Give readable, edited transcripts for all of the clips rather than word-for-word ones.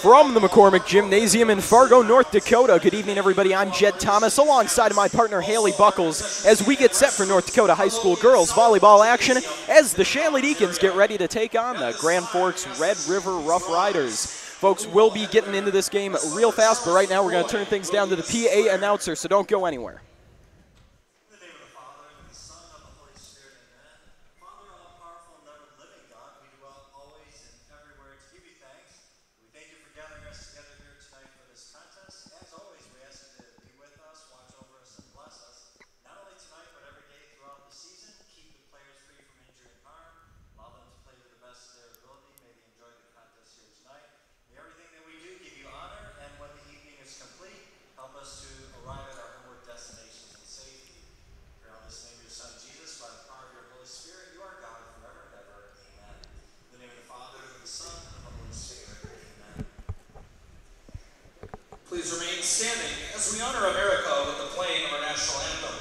From the McCormick Gymnasium in Fargo, North Dakota. Good evening, everybody. I'm Jed Thomas, alongside my partner Haley Buckles, as we get set for North Dakota High School girls volleyball action as the Shanley Deacons get ready to take on the Grand Forks Red River Roughriders. Folks, we'll be getting into this game real fast, but right now we're going to turn things down to the PA announcer, so don't go anywhere. Please remain standing as we honor America with the playing of our national anthem.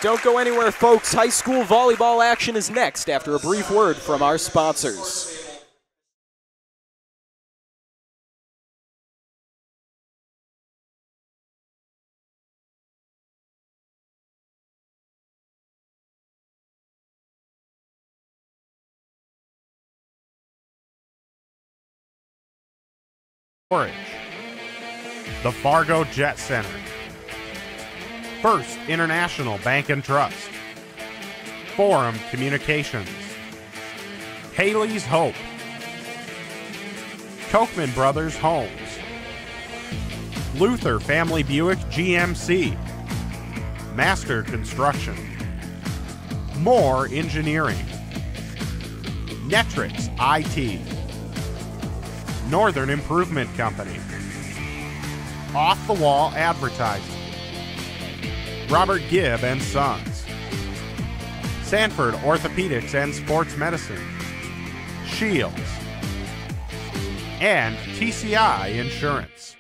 Don't go anywhere, folks. High school volleyball action is next after a brief word from our sponsors. Orange, the Fargo Jet Center, First International Bank and Trust, Forum Communications, Haley's Hope, Kochman Brothers Homes, Luther Family Buick GMC, Master Construction, Moore Engineering, Netrix IT, Northern Improvement Company, Off the Wall Advertising, Robert Gibb and Sons, Sanford Orthopedics and Sports Medicine, Shields, and TCI Insurance.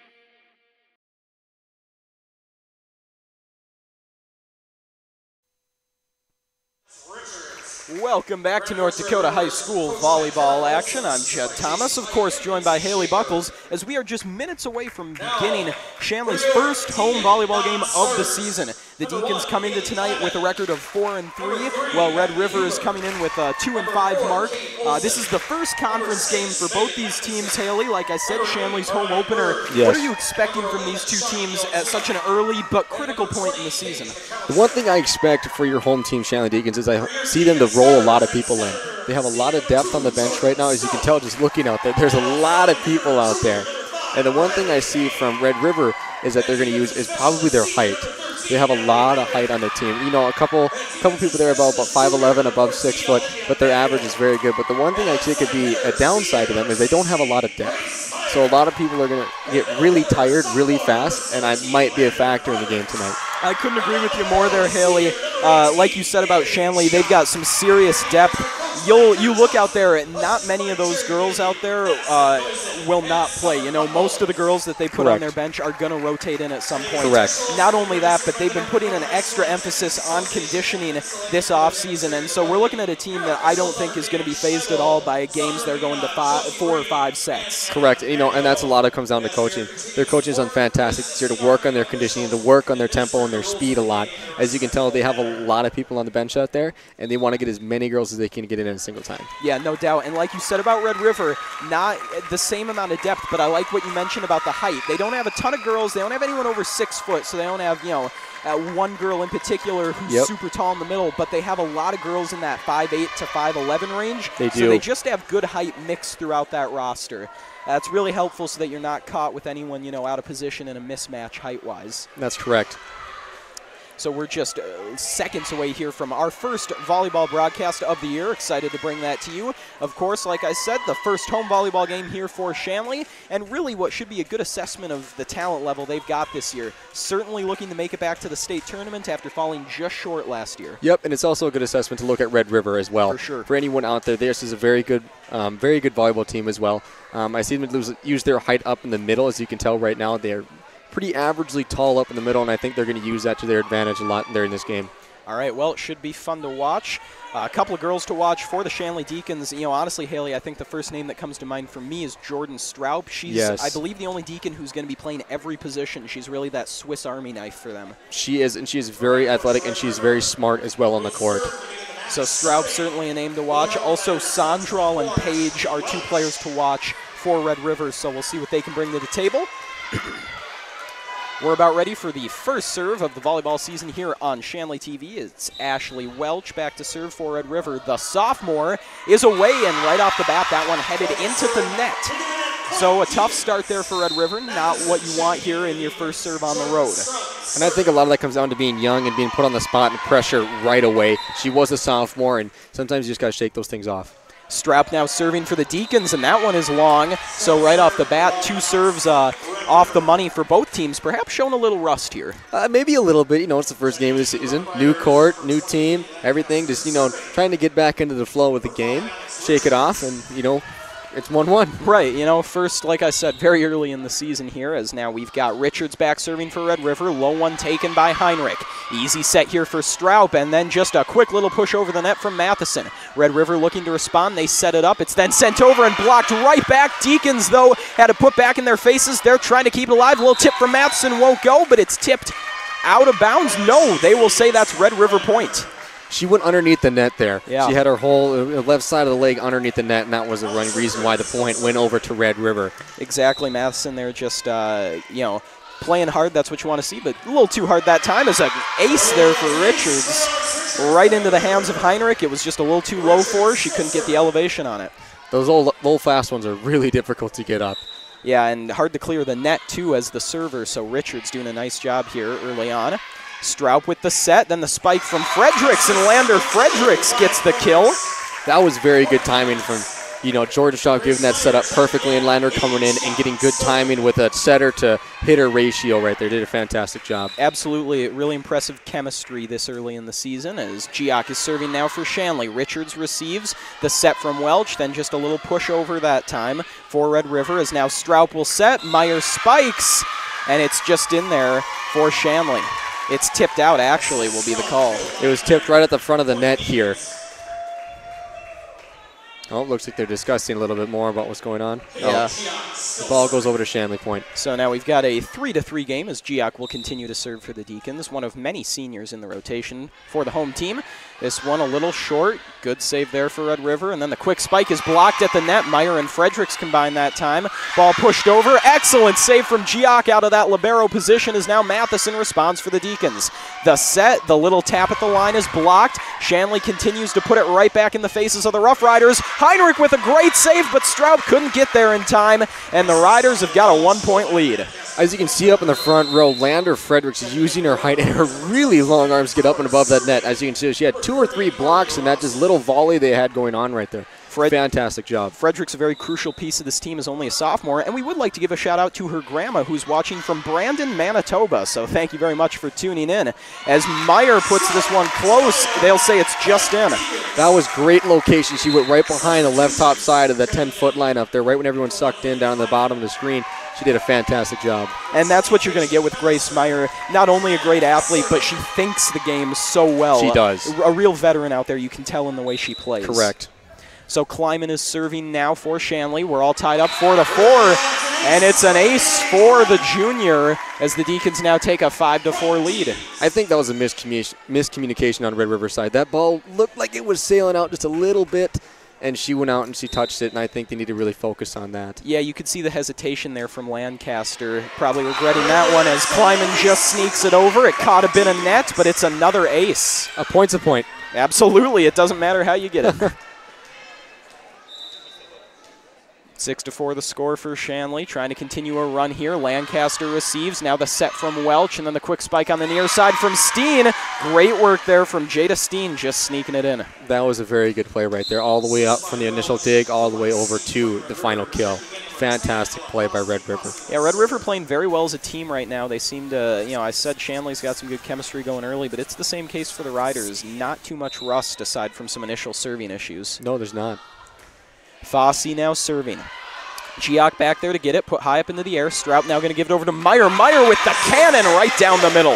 Welcome back to North Dakota High School volleyball action. I'm Jed Thomas, of course, joined by Haley Buckles, as we are just minutes away from beginning Shanley's first home volleyball game of the season. The Deacons come into tonight with a record of 4-3, while Red River is coming in with a 2-5 mark. This is the first conference game for both these teams, Haley. Like I said, Shanley's home opener. Yes. What are you expecting from these two teams at such an early but critical point in the season? The one thing I expect for your home team, Shanley Deacons, is I see them to roll a lot of people in. They have a lot of depth on the bench right now, as you can tell just looking out there. There's a lot of people out there. And the one thing I see from Red River is that they're going to use is probably their height. They have a lot of height on the team. You know, a couple people there about 5'11", above 6 foot, but their average is very good. But the one thing I see could be a downside to them is they don't have a lot of depth. So a lot of people are going to get really tired really fast, and I might be a factor in the game tonight. I couldn't agree with you more there, Haley. Like you said about Shanley, they've got some serious depth. you look out there, not many of those girls out there will not play. You know, most of the girls that they put on their bench are going to rotate in at some point. Correct. Not only that, but they've been putting an extra emphasis on conditioning this offseason, and so we're looking at a team that I don't think is going to be phased at all by games they're going to 4 or 5 sets. Correct. You know, and that's a lot of comes down to coaching. Their coaching is fantastic. It's here to work on their conditioning, to work on their tempo and their speed a lot. As you can tell, they have a lot of people on the bench out there, and they want to get as many girls as they can get in a single time. Yeah, no doubt. And like you said about Red River, not the same amount of depth, but I like what you mentioned about the height. They don't have a ton of girls. They don't have anyone over 6 foot, so they don't have, you know, one girl in particular who's super tall in the middle, but they have a lot of girls in that 5'8" to 5'11" range. They do. So they just have good height mixed throughout that roster. That's really helpful so that you're not caught with anyone, you know, out of position in a mismatch height-wise. That's correct. So we're just seconds away here from our first volleyball broadcast of the year. Excited to bring that to you. Of course, like I said, the first home volleyball game here for Shanley, and really what should be a good assessment of the talent level they've got this year. Certainly looking to make it back to the state tournament after falling just short last year. Yep, and it's also a good assessment to look at Red River as well. For sure. For anyone out there, this is a very good volleyball team as well. I see them use their height up in the middle. As you can tell right now, they're pretty averagely tall up in the middle, and I think they're going to use that to their advantage a lot there in this game. All right, well, it should be fun to watch. A couple of girls to watch for the Shanley Deacons. You know, honestly, Haley, I think the first name that comes to mind for me is Jordan Straub. She's, I believe, the only Deacon who's going to be playing every position. She's really that Swiss Army knife for them. She is, and she is very athletic, and she's very smart as well on the court. So Straub certainly a name to watch. Also, Sandral and Paige are 2 players to watch for Red River, so we'll see what they can bring to the table. We're about ready for the first serve of the volleyball season here on Shanley TV. It's Ashley Welch back to serve for Red River. The sophomore is away, and right off the bat, that one headed into the net. So a tough start there for Red River, not what you want here in your first serve on the road. And I think a lot of that comes down to being young and being put on the spot and pressure right away. She was a sophomore, and sometimes you just got to shake those things off. Straup now serving for the Deacons, and that one is long. So right off the bat, 2 serves off the money for both teams, perhaps showing a little rust here. Maybe a little bit. You know, it's the first game of the season. New court, new team, everything. Just, you know, trying to get back into the flow of the game, shake it off, and, you know, it's 1-1. Right, you know, first, like I said, very early in the season here, as now we've got Richards back serving for Red River. Low one taken by Heinrich. Easy set here for Straub, and then just a quick little push over the net from Matheson. Red River looking to respond. They set it up. It's then sent over and blocked right back. Deacons, though, had to put back in their faces. They're trying to keep it alive. A little tip from Matheson won't go, but it's tipped out of bounds. No, they will say that's Red River point. She went underneath the net there. Yeah. She had her whole left side of the leg underneath the net, and that was the reason why the point went over to Red River. Exactly, Matheson there just, you know, playing hard. That's what you want to see, but a little too hard that time. As an ace there for Richards. Right into the hands of Heinrich. It was just a little too low for her. She couldn't get the elevation on it. Those low fast ones are really difficult to get up. Yeah, and hard to clear the net, too, as the server. So Richards doing a nice job here early on. Straub with the set, then the spike from Fredericks, and Lander Fredericks gets the kill. That was very good timing from, you know, Jordan Straub giving that set up perfectly, and Lander coming in and getting good timing with a setter to hitter ratio right there. Did a fantastic job. Absolutely. Really impressive chemistry this early in the season as Giak is serving now for Shanley. Richards receives the set from Welch, then just a little push over that time for Red River as now Straub will set. Meyer spikes, and it's just in there for Shanley. It's tipped out, actually, will be the call. It was tipped right at the front of the net here. Oh, it looks like they're discussing a little bit more about what's going on. Yeah. The ball goes over to Shanley point. So now we've got a 3-3 game as Giak will continue to serve for the Deacons, one of many seniors in the rotation for the home team. This one a little short. Good save there for Red River. And then the quick spike is blocked at the net. Meyer and Fredericks combine that time. Ball pushed over. Excellent save from Giak out of that libero position as now Matheson responds for the Deacons. The set, the little tap at the line is blocked. Shanley continues to put it right back in the faces of the Roughriders. Heinrich with a great save, but Straub couldn't get there in time, and the Riders have got a 1-point lead. As you can see up in the front row, Lander Fredericks is using her height and her really long arms to get up and above that net. As you can see, she had 2 or 3 blocks in that just little volley they had going on right there. Fantastic job. Frederick's a very crucial piece of this team, is only a sophomore, and we would like to give a shout-out to her grandma, who's watching from Brandon, Manitoba. So thank you very much for tuning in. As Meyer puts this one close, they'll say it's just in. That was great location. She went right behind the left top side of the 10-foot line up there, right when everyone sucked in down the bottom of the screen. She did a fantastic job. And that's what you're going to get with Grace Meyer. Not only a great athlete, but she thinks the game so well. She does. A real veteran out there. You can tell in the way she plays. Correct. So Kleiman is serving now for Shanley. We're all tied up 4-4, and it's an ace for the junior as the Deacons now take a 5-4 lead. I think that was a miscommunication on Red River side. That ball looked like it was sailing out just a little bit, and she went out and she touched it, and I think they need to really focus on that. Yeah, you could see the hesitation there from Lancaster, probably regretting that one as Kleiman just sneaks it over. It caught a bit of net, but it's another ace. A point's a point. Absolutely. It doesn't matter how you get it. 6-4 the score for Shanley, trying to continue a run here. Lancaster receives, now the set from Welch, and then the quick spike on the near side from Steen. Great work there from Jada Steen, just sneaking it in. That was a very good play right there, all the way up from the initial dig, all the way over to the final kill. Fantastic play by Red River. Yeah, Red River playing very well as a team right now. They seem to, I said Shanley's got some good chemistry going early, but it's the same case for the Riders. Not too much rust aside from some initial serving issues. No, there's not. Fossey now serving. Giok back there to get it, put high up into the air. Strout now going to give it over to Meyer. Meyer with the cannon right down the middle.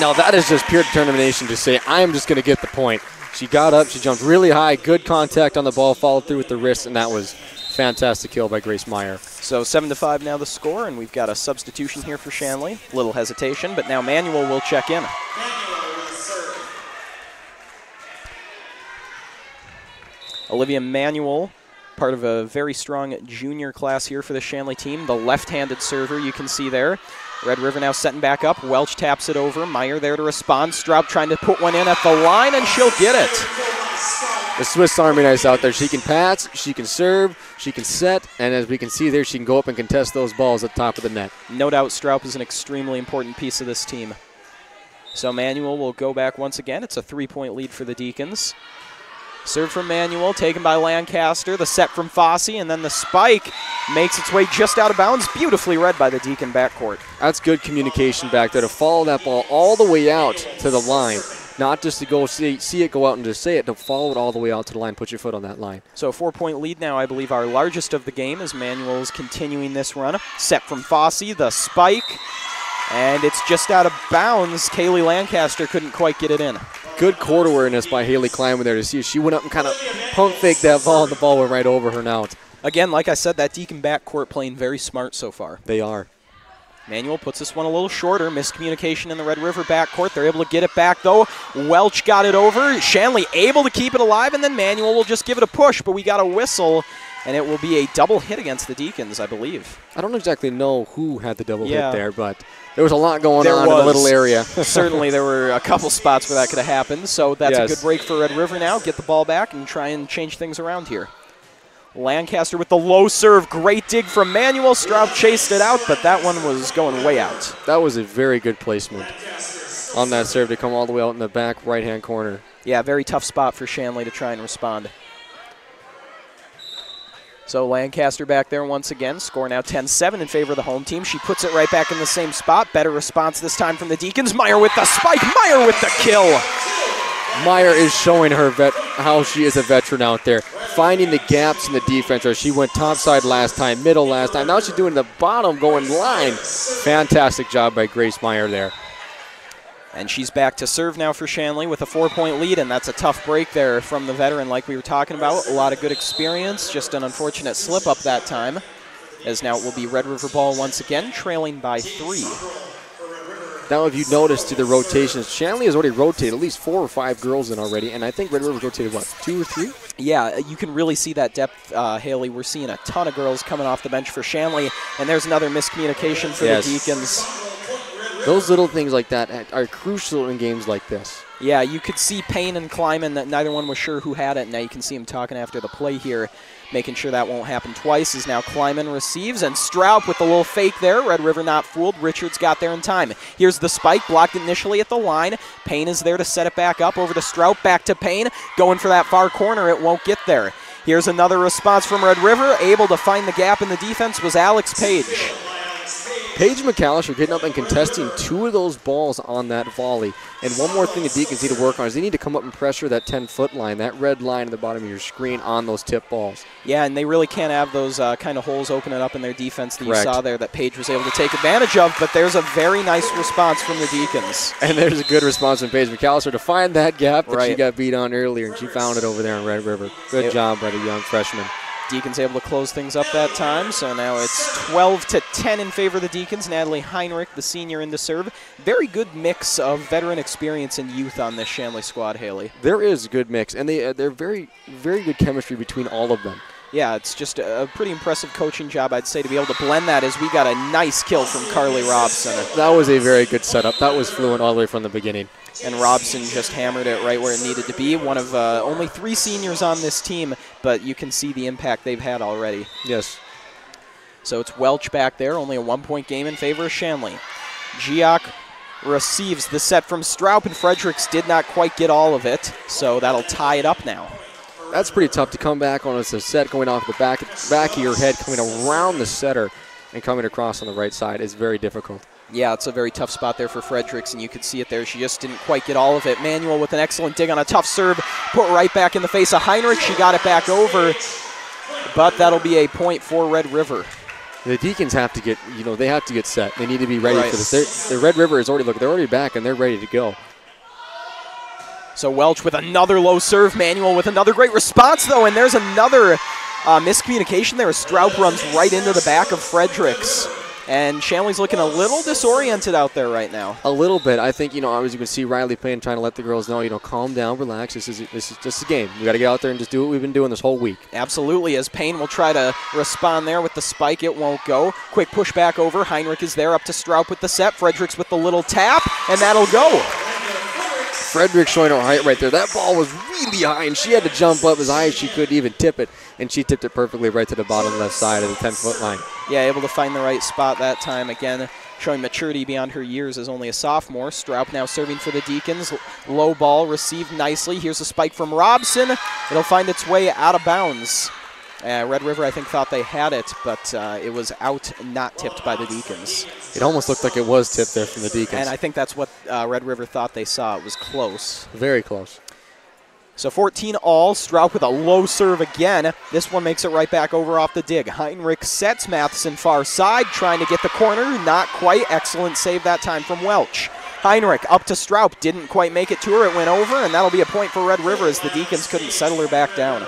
Now that is just pure determination to say, I am just going to get the point. She got up, she jumped really high, good contact on the ball, followed through with the wrist, and that was fantastic kill by Grace Meyer. So 7-5 now the score, and we've got a substitution here for Shanley. Little hesitation, but now Manuel will check in. Olivia Manuel, part of a very strong junior class here for the Shanley team. The left-handed server you can see there. Red River now setting back up. Welch taps it over. Meyer there to respond. Straub trying to put one in at the line, and she'll get it. The Swiss Army knife out there. She can pass, she can serve, she can set, and as we can see there, she can go up and contest those balls at the top of the net. No doubt Straub is an extremely important piece of this team. So Manuel will go back once again. It's a 3-point lead for the Deacons. Serve from Manuel, taken by Lancaster. The set from Fossey, and then the spike makes its way just out of bounds. Beautifully read by the Deacon backcourt. That's good communication back there to follow that ball all the way out to the line. Not just to go see it go out and just say it, to follow it all the way out to the line, put your foot on that line. So a 4-point lead now, I believe our largest of the game as Manuel is continuing this run. Set from Fossey, the spike, and it's just out of bounds. Kaylee Lancaster couldn't quite get it in. Good court awareness by Haley Kleiman there to see if she went up and kind of pump faked that ball, and the ball went right over her now. Again, like I said, that Deacon backcourt playing very smart so far. They are. Manuel puts this one a little shorter. Miscommunication in the Red River backcourt. They're able to get it back, though. Welch got it over. Shanley able to keep it alive, and then Manuel will just give it a push, but we got a whistle, and it will be a double hit against the Deacons, I believe. I don't exactly know who had the double hit there, but there was a lot going on in the little area. Certainly there were a couple spots where that could have happened, so that's a good break for Red River now. Get the ball back and try and change things around here. Lancaster with the low serve. Great dig from Manuel. Straub chased it out, but that one was going way out. That was a very good placement on that serve to come all the way out in the back right-hand corner. Yeah, very tough spot for Shanley to try and respond. So Lancaster back there once again. Score now 10-7 in favor of the home team. She puts it right back in the same spot. Better response this time from the Deacons. Meyer with the spike. Meyer with the kill. Meyer is showing her how she is a veteran out there, finding the gaps in the defense. Or she went topside last time, middle last time. Now she's doing the bottom, going line. Fantastic job by Grace Meyer there. And she's back to serve now for Shanley with a 4-point lead, and that's a tough break there from the veteran like we were talking about. A lot of good experience, just an unfortunate slip-up that time, as now it will be Red River ball once again, trailing by 3. Now, if you notice to the rotations, Shanley has already rotated at least 4 or 5 girls in already, and I think Red River's rotated, what, 2 or 3? Yeah, you can really see that depth, Haley. We're seeing a ton of girls coming off the bench for Shanley, and there's another miscommunication for the Deacons. Those little things like that are crucial in games like this. Yeah, you could see Payne and Kleiman that neither one was sure who had it. Now you can see him talking after the play here, making sure that won't happen twice, as now Kleiman receives, and Straub with the little fake there. Red River not fooled. Richards got there in time. Here's the spike, blocked initially at the line. Payne is there to set it back up over to Straub, back to Payne, going for that far corner. It won't get there. Here's another response from Red River. Able to find the gap in the defense was Alex Page. Paige McAllister getting up and contesting 2 of those balls on that volley. And one more thing the Deacons need to work on is they need to come up and pressure that 10-foot line, that red line at the bottom of your screen on those tip balls. Yeah, and they really can't have those kind of holes opening up in their defense that Correct. you saw there that Paige was able to take advantage of, but there's a very nice response from the Deacons. And there's a good response from Paige McAllister to find that gap that Right. she got beat on earlier, and she found it over there in Red River. Good job by the young freshman. Deacons able to close things up that time, so now it's 12-10 in favor of the Deacons. Natalie Heinrich, the senior, in to serve. Very good mix of veteran experience and youth on this Shanley squad, Haley. There is a good mix, and they're very, very good chemistry between all of them. Yeah, it's just a pretty impressive coaching job, I'd say, to be able to blend that, as we got a nice kill from Carly Robson. That was a very good setup. That was fluent all the way from the beginning. And Robson just hammered it right where it needed to be. One of only 3 seniors on this team, but you can see the impact they've had already. Yes. So it's Welch back there, only a 1-point game in favor of Shanley. Giach receives the set from Stroup, and Fredericks did not quite get all of it, so that'll tie it up now. That's pretty tough to come back on. It's a set going off the back of your head, coming around the setter and coming across on the right side is very difficult. Yeah, it's a very tough spot there for Fredericks, and you could see it there. She just didn't quite get all of it. Manuel with an excellent dig on a tough serve, put right back in the face of Heinrich. She got it back over, but that'll be a point for Red River. The Deacons have to get, they have to get set. They need to be ready Right. for this. The Red River is already, they're already back and they're ready to go. So Welch with another low serve. Manuel with another great response, though, and there's another miscommunication there. Stroup runs right into the back of Fredericks. And Shanley's looking a little disoriented out there right now. A little bit. I think, as you can see Riley Payne trying to let the girls know, calm down, relax. This is just a game. We got to get out there and just do what we've been doing this whole week. Absolutely, as Payne will try to respond there with the spike. It won't go. Quick push back over. Heinrich is there up to Stroup with the set. Fredericks with the little tap, and that'll go. Fredericks showing her height right there. That ball was really high, and she had to jump up as high as she could even tip it, and she tipped it perfectly right to the bottom left side of the 10-foot line. Yeah, able to find the right spot that time. Again, showing maturity beyond her years as only a sophomore. Stroup now serving for the Deacons. Low ball received nicely. Here's a spike from Robson. It'll find its way out of bounds. Red River, I think, thought they had it, but it was out, not tipped by the Deacons. It almost looked like it was tipped there from the Deacons. And I think that's what Red River thought they saw. It was close. Very close. So 14 all. Stroup with a low serve again. This one makes it right back over off the dig. Heinrich sets Matheson far side, trying to get the corner. Not quite. Excellent save that time from Welch. Heinrich up to Stroup. Didn't quite make it to her. It went over, and that'll be a point for Red River as the Deacons couldn't settle her back down.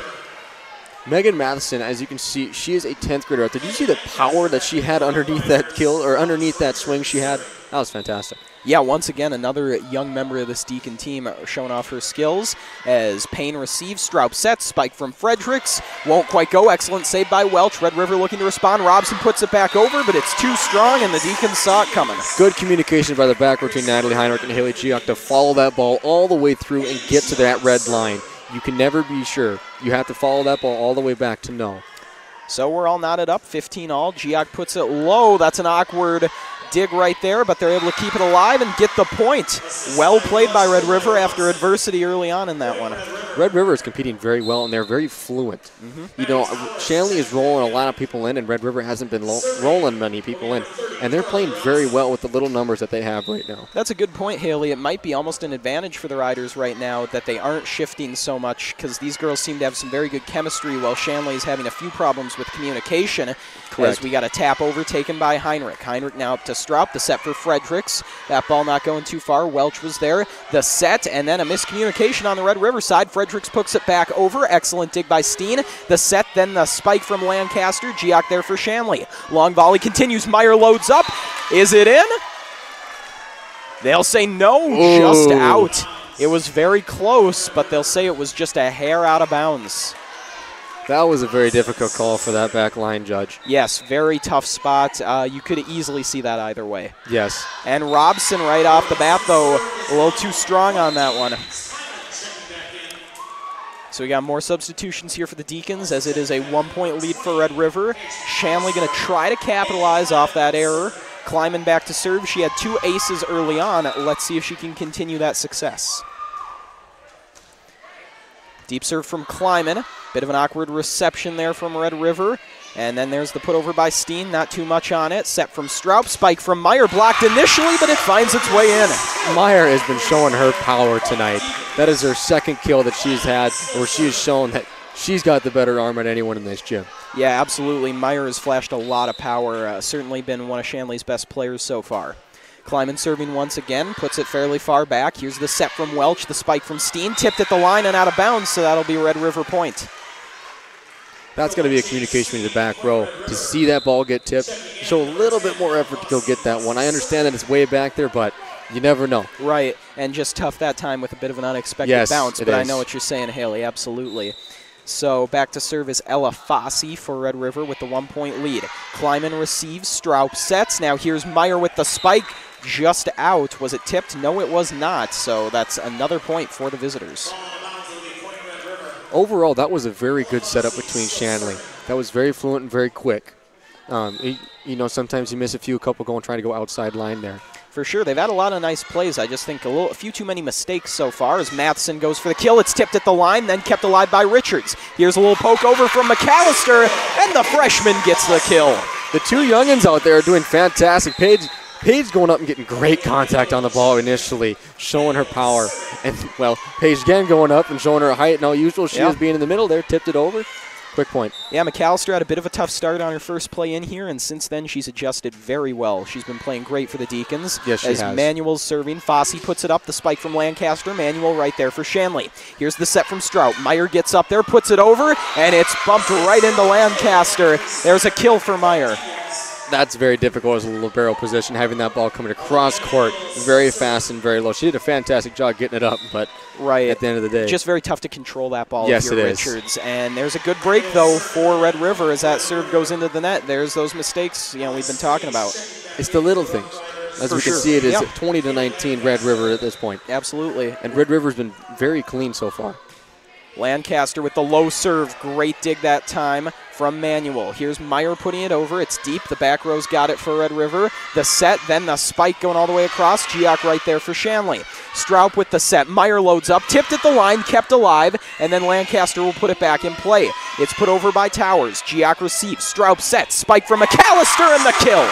Megan Matheson, as you can see, she is a 10th grader out there. Did you see the power that she had underneath that kill, or underneath that swing she had? That was fantastic. Yeah, once again, another young member of this Deacon team showing off her skills as Payne receives. Stroup sets, spike from Fredericks. Won't quite go. Excellent save by Welch. Red River looking to respond. Robson puts it back over, but it's too strong, and the Deacons saw it coming. Good communication by the back between Natalie Heinrich and Haley Giach to follow that ball all the way through and get to that red line. You can never be sure. You have to follow that ball all the way back to know. So we're all knotted up, 15 all. Giach puts it low. That's an awkward dig right there, but they're able to keep it alive and get the point. Well played by Red River after adversity early on in that one. Red River is competing very well, and they're very fluent. Shanley is rolling a lot of people in, and Red River hasn't been rolling many people in. And they're playing very well with the little numbers that they have right now. That's a good point, Haley. It might be almost an advantage for the Riders right now that they aren't shifting so much, because these girls seem to have some very good chemistry while Shanley is having a few problems with communication. Correct. As we got a tap over taken by Heinrich. Heinrich now up to Stroup. The set for Fredericks. That ball not going too far. Welch was there. The set, and then a miscommunication on the Red River side. Fredericks puts it back over. Excellent dig by Steen. The set, then the spike from Lancaster. Giach there for Shanley. Long volley continues. Meyer loads up. Is it in? They'll say no, just out. It was very close, but they'll say it was just a hair out of bounds. That was a very difficult call for that back line judge. Yes, very tough spot. You could easily see that either way. Yes. And Robson right off the bat, though, a little too strong on that one. So we got more substitutions here for the Deacons, as it is a 1-point lead for Red River. Shanley going to try to capitalize off that error. Kleiman back to serve. She had 2 aces early on. Let's see if she can continue that success. Deep serve from Kleiman. Bit of an awkward reception there from Red River. And then there's the put over by Steen, not too much on it. Set from Stroup, spike from Meyer, blocked initially, but it finds its way in. Meyer has been showing her power tonight. That is her second kill that she's had, where she has shown that she's got the better arm than anyone in this gym. Yeah, absolutely. Meyer has flashed a lot of power. Certainly been one of Shanley's best players so far. Kleiman serving once again, puts it fairly far back. Here's the set from Welch, the spike from Steen, tipped at the line and out of bounds, so that'll be Red River point. That's going to be a communication in the back row. To see that ball get tipped, show a little bit more effort to go get that one. I understand that it's way back there, but you never know. Right, and just tough that time with a bit of an unexpected bounce, but I know what you're saying, Haley, absolutely. So back to serve is Ella Fossey for Red River with the 1-point lead. Kleiman receives, Stroup sets. Now here's Meyer with the spike, just out. Was it tipped? No, it was not, so that's another point for the visitors. Overall, that was a very good setup between Shanley. That was very fluent and very quick. You know, sometimes you miss a couple trying to go outside line there. For sure, they've had a lot of nice plays. I just think a few too many mistakes so far as Matheson goes for the kill. It's tipped at the line, then kept alive by Richards. Here's a little poke over from McAllister, and the freshman gets the kill. The two youngins out there are doing fantastic. Paige going up and getting great contact on the ball initially, showing her power. And, well, Paige again going up and showing her height. Now, usual she is being in the middle there, tipped it over. Quick point. Yeah, McAllister had a bit of a tough start on her first play in here, and since then she's adjusted very well. She's been playing great for the Deacons. Yes, she has. As Manuel's serving, Fossey puts it up, the spike from Lancaster. Manuel right there for Shanley. Here's the set from Strout. Meyer gets up there, puts it over, and it's bumped right into Lancaster. There's a kill for Meyer. That's very difficult as a libero position, having that ball coming across court very fast and very low. She did a fantastic job getting it up, but at the end of the day, just very tough to control that ball. Yes, if you're Richards. And there's a good break, though, for Red River as that serve goes into the net. There's those mistakes we've been talking about. It's the little things. As we can see, it is 20-19 Red River at this point. Absolutely. And Red River's been very clean so far. Lancaster with the low serve. Great dig that time from Manuel. Here's Meyer putting it over. It's deep. The back row's got it for Red River. The set, then the spike going all the way across. Giac right there for Shanley. Stroup with the set. Meyer loads up, tipped at the line, kept alive, and then Lancaster will put it back in play. It's put over by Towers. Giac receives. Stroup sets. Spike from McAllister and the kill.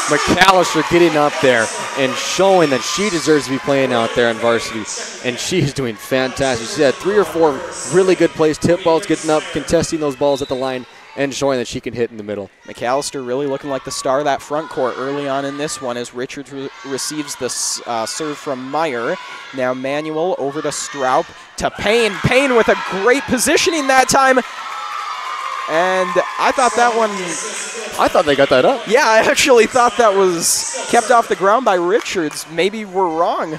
McAllister getting up there and showing that she deserves to be playing out there in varsity, and she's doing fantastic. She had 3 or 4 really good plays, tip balls, getting up, contesting those balls at the line, and showing that she can hit in the middle. McAllister really looking like the star of that front court early on in this one as Richards receives the serve from Meyer. Now Manuel over to Stroup to Payne. Payne with a great positioning that time. And I thought that one... I thought they got that up. Yeah, I actually thought that was kept off the ground by Richards. Maybe we're wrong.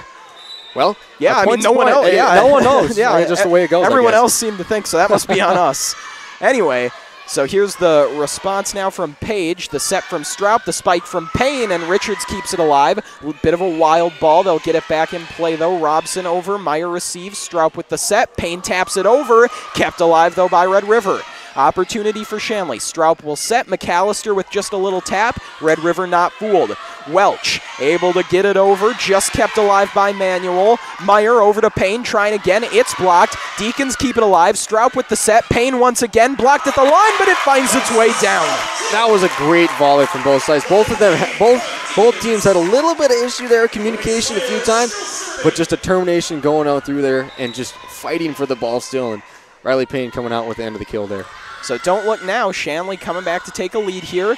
Well, yeah, I mean, no one else. Yeah, no one knows. Yeah, just the way it goes. Everyone else seemed to think so. That must be on us. Anyway, so here's the response now from Page. The set from Stroup, the spike from Payne, and Richards keeps it alive. A bit of a wild ball. They'll get it back in play, though. Robson over. Meyer receives. Stroup with the set. Payne taps it over. Kept alive, though, by Red River. Opportunity for Shanley. Stroup will set. McAllister with just a little tap. Red River not fooled. Welch able to get it over. Just kept alive by Manuel. Meyer over to Payne. Trying again. It's blocked. Deacons keep it alive. Stroup with the set. Payne once again. Blocked at the line, but it finds its way down. That was a great volley from both sides. Both of them, both teams had a little bit of issue there, communication a few times, but just determination going out through there and just fighting for the ball still. And Riley Payne coming out with the end of the kill there. So don't look now. Shanley coming back to take a lead here.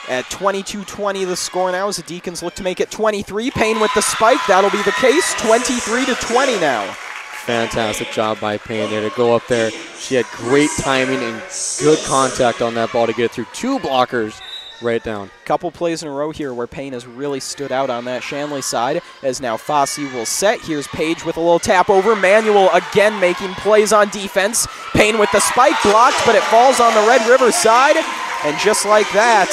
At 22-20 the score now as the Deacons look to make it 23. Payne with the spike. That'll be the case. 23-20 now. Fantastic job by Payne there to go up there. She had great timing and good contact on that ball to get it through 2 blockers right down. Couple plays in a row here where Payne has really stood out on that Shanley side as now Fossey will set. Here's Page with a little tap over. Manuel again making plays on defense. Payne with the spike blocked, but it falls on the Red River side. And just like that,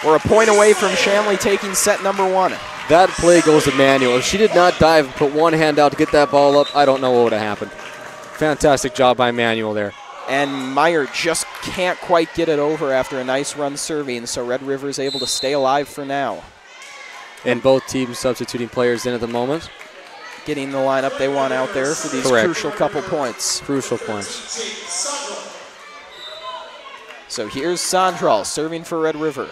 we're a point away from Shanley taking set number 1. That play goes to Manuel. If she did not dive and put one hand out to get that ball up, I don't know what would have happened. Fantastic job by Manuel there. And Meyer just can't quite get it over after a nice run serving, so Red River is able to stay alive for now. And both teams substituting players in at the moment. getting the lineup they want out there for these crucial couple points. Crucial points. So here's Sandral serving for Red River.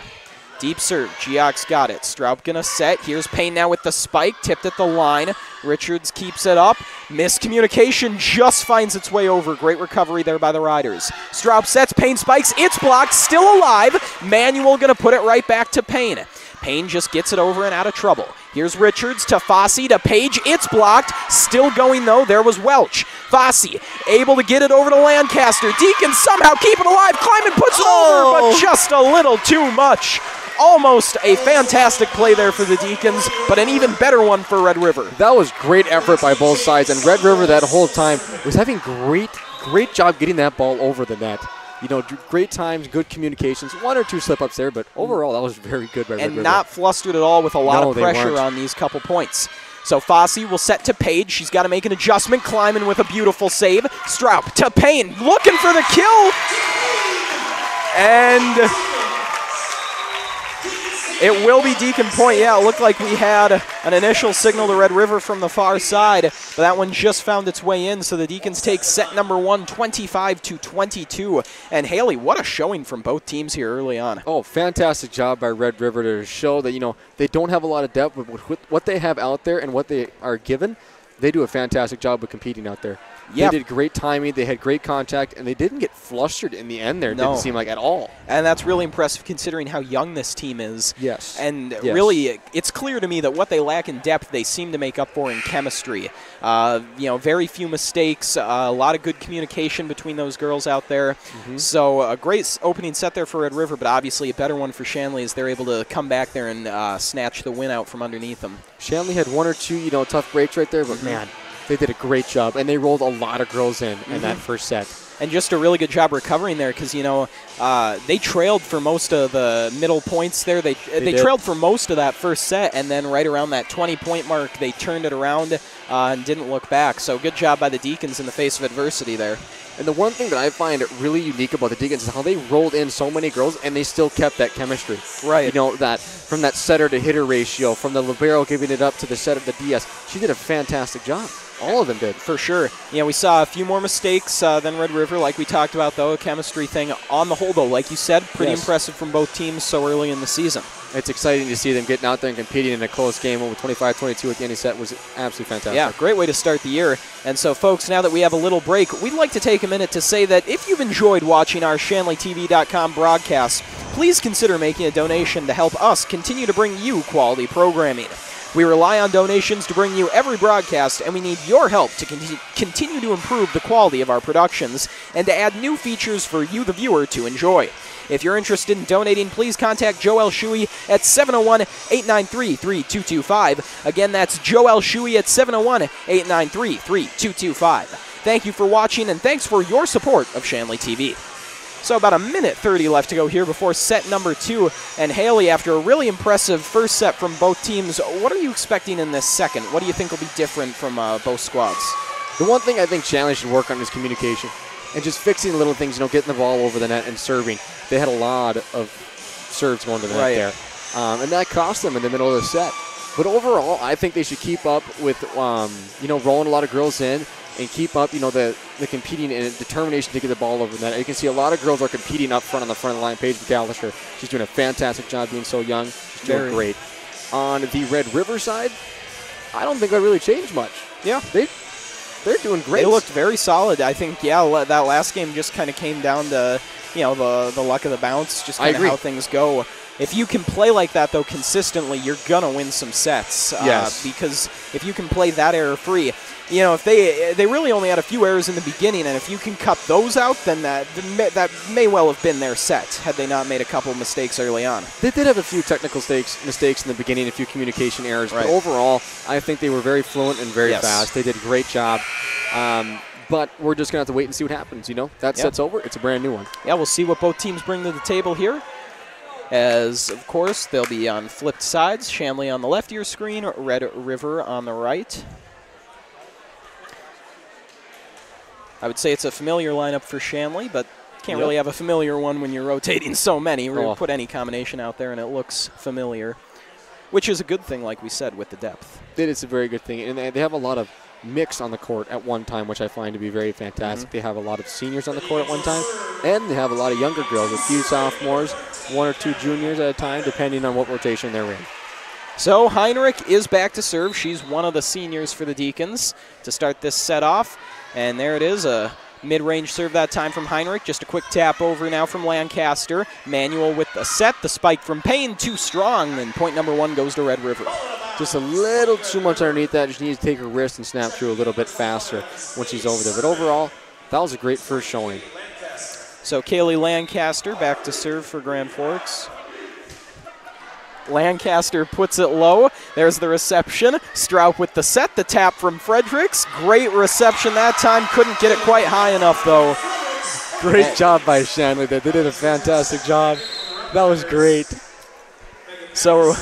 Deep serve, Geox got it. Straub gonna set. Here's Payne now with the spike, tipped at the line. Richards keeps it up. Miscommunication just finds its way over. Great recovery there by the Riders. Straub sets, Payne spikes, it's blocked, still alive. Manuel gonna put it right back to Payne. Payne just gets it over and out of trouble. Here's Richards to Fossey to Page. It's blocked. Still going, though. There was Welch. Fossey able to get it over to Lancaster. Deacons somehow keep it alive. Kleiman puts it over, but just a little too much. Almost a fantastic play there for the Deacons, but an even better one for Red River. That was great effort by both sides, and Red River that whole time was having great job getting that ball over the net. You know, great times, good communications, 1 or 2 slip-ups there, but overall that was very good by Red River. And not flustered at all with a lot of pressure on these couple points. So Fossey will set to Page. She's got to make an adjustment. Kleiman with a beautiful save. Straub to Payne, looking for the kill. And it will be Deacon point. Yeah, it looked like we had an initial signal to Red River from the far side, but that one just found its way in. So the Deacons take set number 1, 25-22. And Haley, what a showing from both teams here early on. Oh, fantastic job by Red River to show that, you know, they don't have a lot of depth, but with what they have out there and what they are given, they do a fantastic job of competing out there. Yep. They did great timing, they had great contact, and they didn't get flustered in the end there, didn't seem like at all. And that's really impressive considering how young this team is. Yes. And really, it's clear to me that what they lack in depth, they seem to make up for in chemistry. You know, very few mistakes, a lot of good communication between those girls out there. So a great opening set there for Red River, but obviously a better one for Shanley as they're able to come back there and snatch the win out from underneath them. Shanley had 1 or 2, you know, tough breaks right there, but man, they did a great job, and they rolled a lot of girls in that first set. And just a really good job recovering there because, you know, they trailed for most of the middle points there. They trailed for most of that first set, and then right around that 20-point mark, they turned it around and didn't look back. So good job by the Deacons in the face of adversity there. And the one thing that I find really unique about the Deacons is how they rolled in so many girls, and they still kept that chemistry. Right. You know, that from that setter to hitter ratio, from the libero giving it up to the setter to DS, she did a fantastic job. All of them did. For sure. You know, we saw a few more mistakes than Red River, like we talked about, though, a chemistry thing. On the whole, though, like you said, pretty impressive from both teams so early in the season. It's exciting to see them getting out there and competing in a close game with 25-22 at the end of the set was absolutely fantastic. Yeah, great way to start the year. And so, folks, now that we have a little break, we'd like to take a minute to say that if you've enjoyed watching our ShanleyTV.com broadcasts, please consider making a donation to help us continue to bring you quality programming. We rely on donations to bring you every broadcast, and we need your help to continue to improve the quality of our productions and to add new features for you, the viewer, to enjoy. If you're interested in donating, please contact Joel Shuey at 701-893-3225. Again, that's Joel Shuey at 701-893-3225. Thank you for watching, and thanks for your support of Shanley TV. So about 1:30 left to go here before set number 2. And Haley, after a really impressive first set from both teams, what are you expecting in this second? What do you think will be different from both squads? The one thing I think Shanley should work on is communication and just fixing little things, you know, getting the ball over the net and serving. They had a lot of serves going to the net there. And that cost them in the middle of the set. But overall, I think they should keep up with, you know, rolling a lot of girls in and keep up, you know, the competing and determination to get the ball over the net. You can see a lot of girls are competing up front on the front of the line. Paige McAllister, she's doing a fantastic job being so young. She's doing great. On the Red River side, I don't think that really changed much. Yeah, they're doing great. They looked very solid. I think, yeah, that last game just kind of came down to, you know, the luck of the bounce, just kind of how things go. If you can play like that, though, consistently, you're going to win some sets. Because if you can play that error-free, you know, if they really only had a few errors in the beginning, and if you can cut those out, then that may well have been their set had they not made a couple of mistakes early on. They did have a few technical mistakes in the beginning, a few communication errors, but overall, I think they were very fluent and very fast. They did a great job. But we're just going to have to wait and see what happens, you know? That set's over. It's a brand new one. Yeah, we'll see what both teams bring to the table here. As, of course, they'll be on flipped sides. Shanley on the left of your screen, Red River on the right. I would say it's a familiar lineup for Shanley, but can't really have a familiar one when you're rotating so many. We're going to put any combination out there, and it looks familiar. which is a good thing, like we said, with the depth. It is a very good thing. And they have a lot of mix on the court at one time, which I find to be very fantastic. They have a lot of seniors on the court at one time, and they have a lot of younger girls, a few sophomores, 1 or 2 juniors at a time, depending on what rotation they're in. So Heinrich is back to serve. She's one of the seniors for the Deacons to start this set off. And there it is, a mid-range serve that time from Heinrich. Just a quick tap over now from Lancaster. Manuel with the set. The spike from Payne, too strong. And point number 1 goes to Red River. Just a little too much underneath that. Just needs to take her wrist and snap through a little bit faster when she's over there. But overall, that was a great first showing. So Kaylee Lancaster back to serve for Grand Forks. Lancaster puts it low. There's the reception. Stroup with the set. The tap from Fredericks. Great reception that time. Couldn't get it quite high enough, though. Great job by Shanley there. They did a fantastic job. That was great. So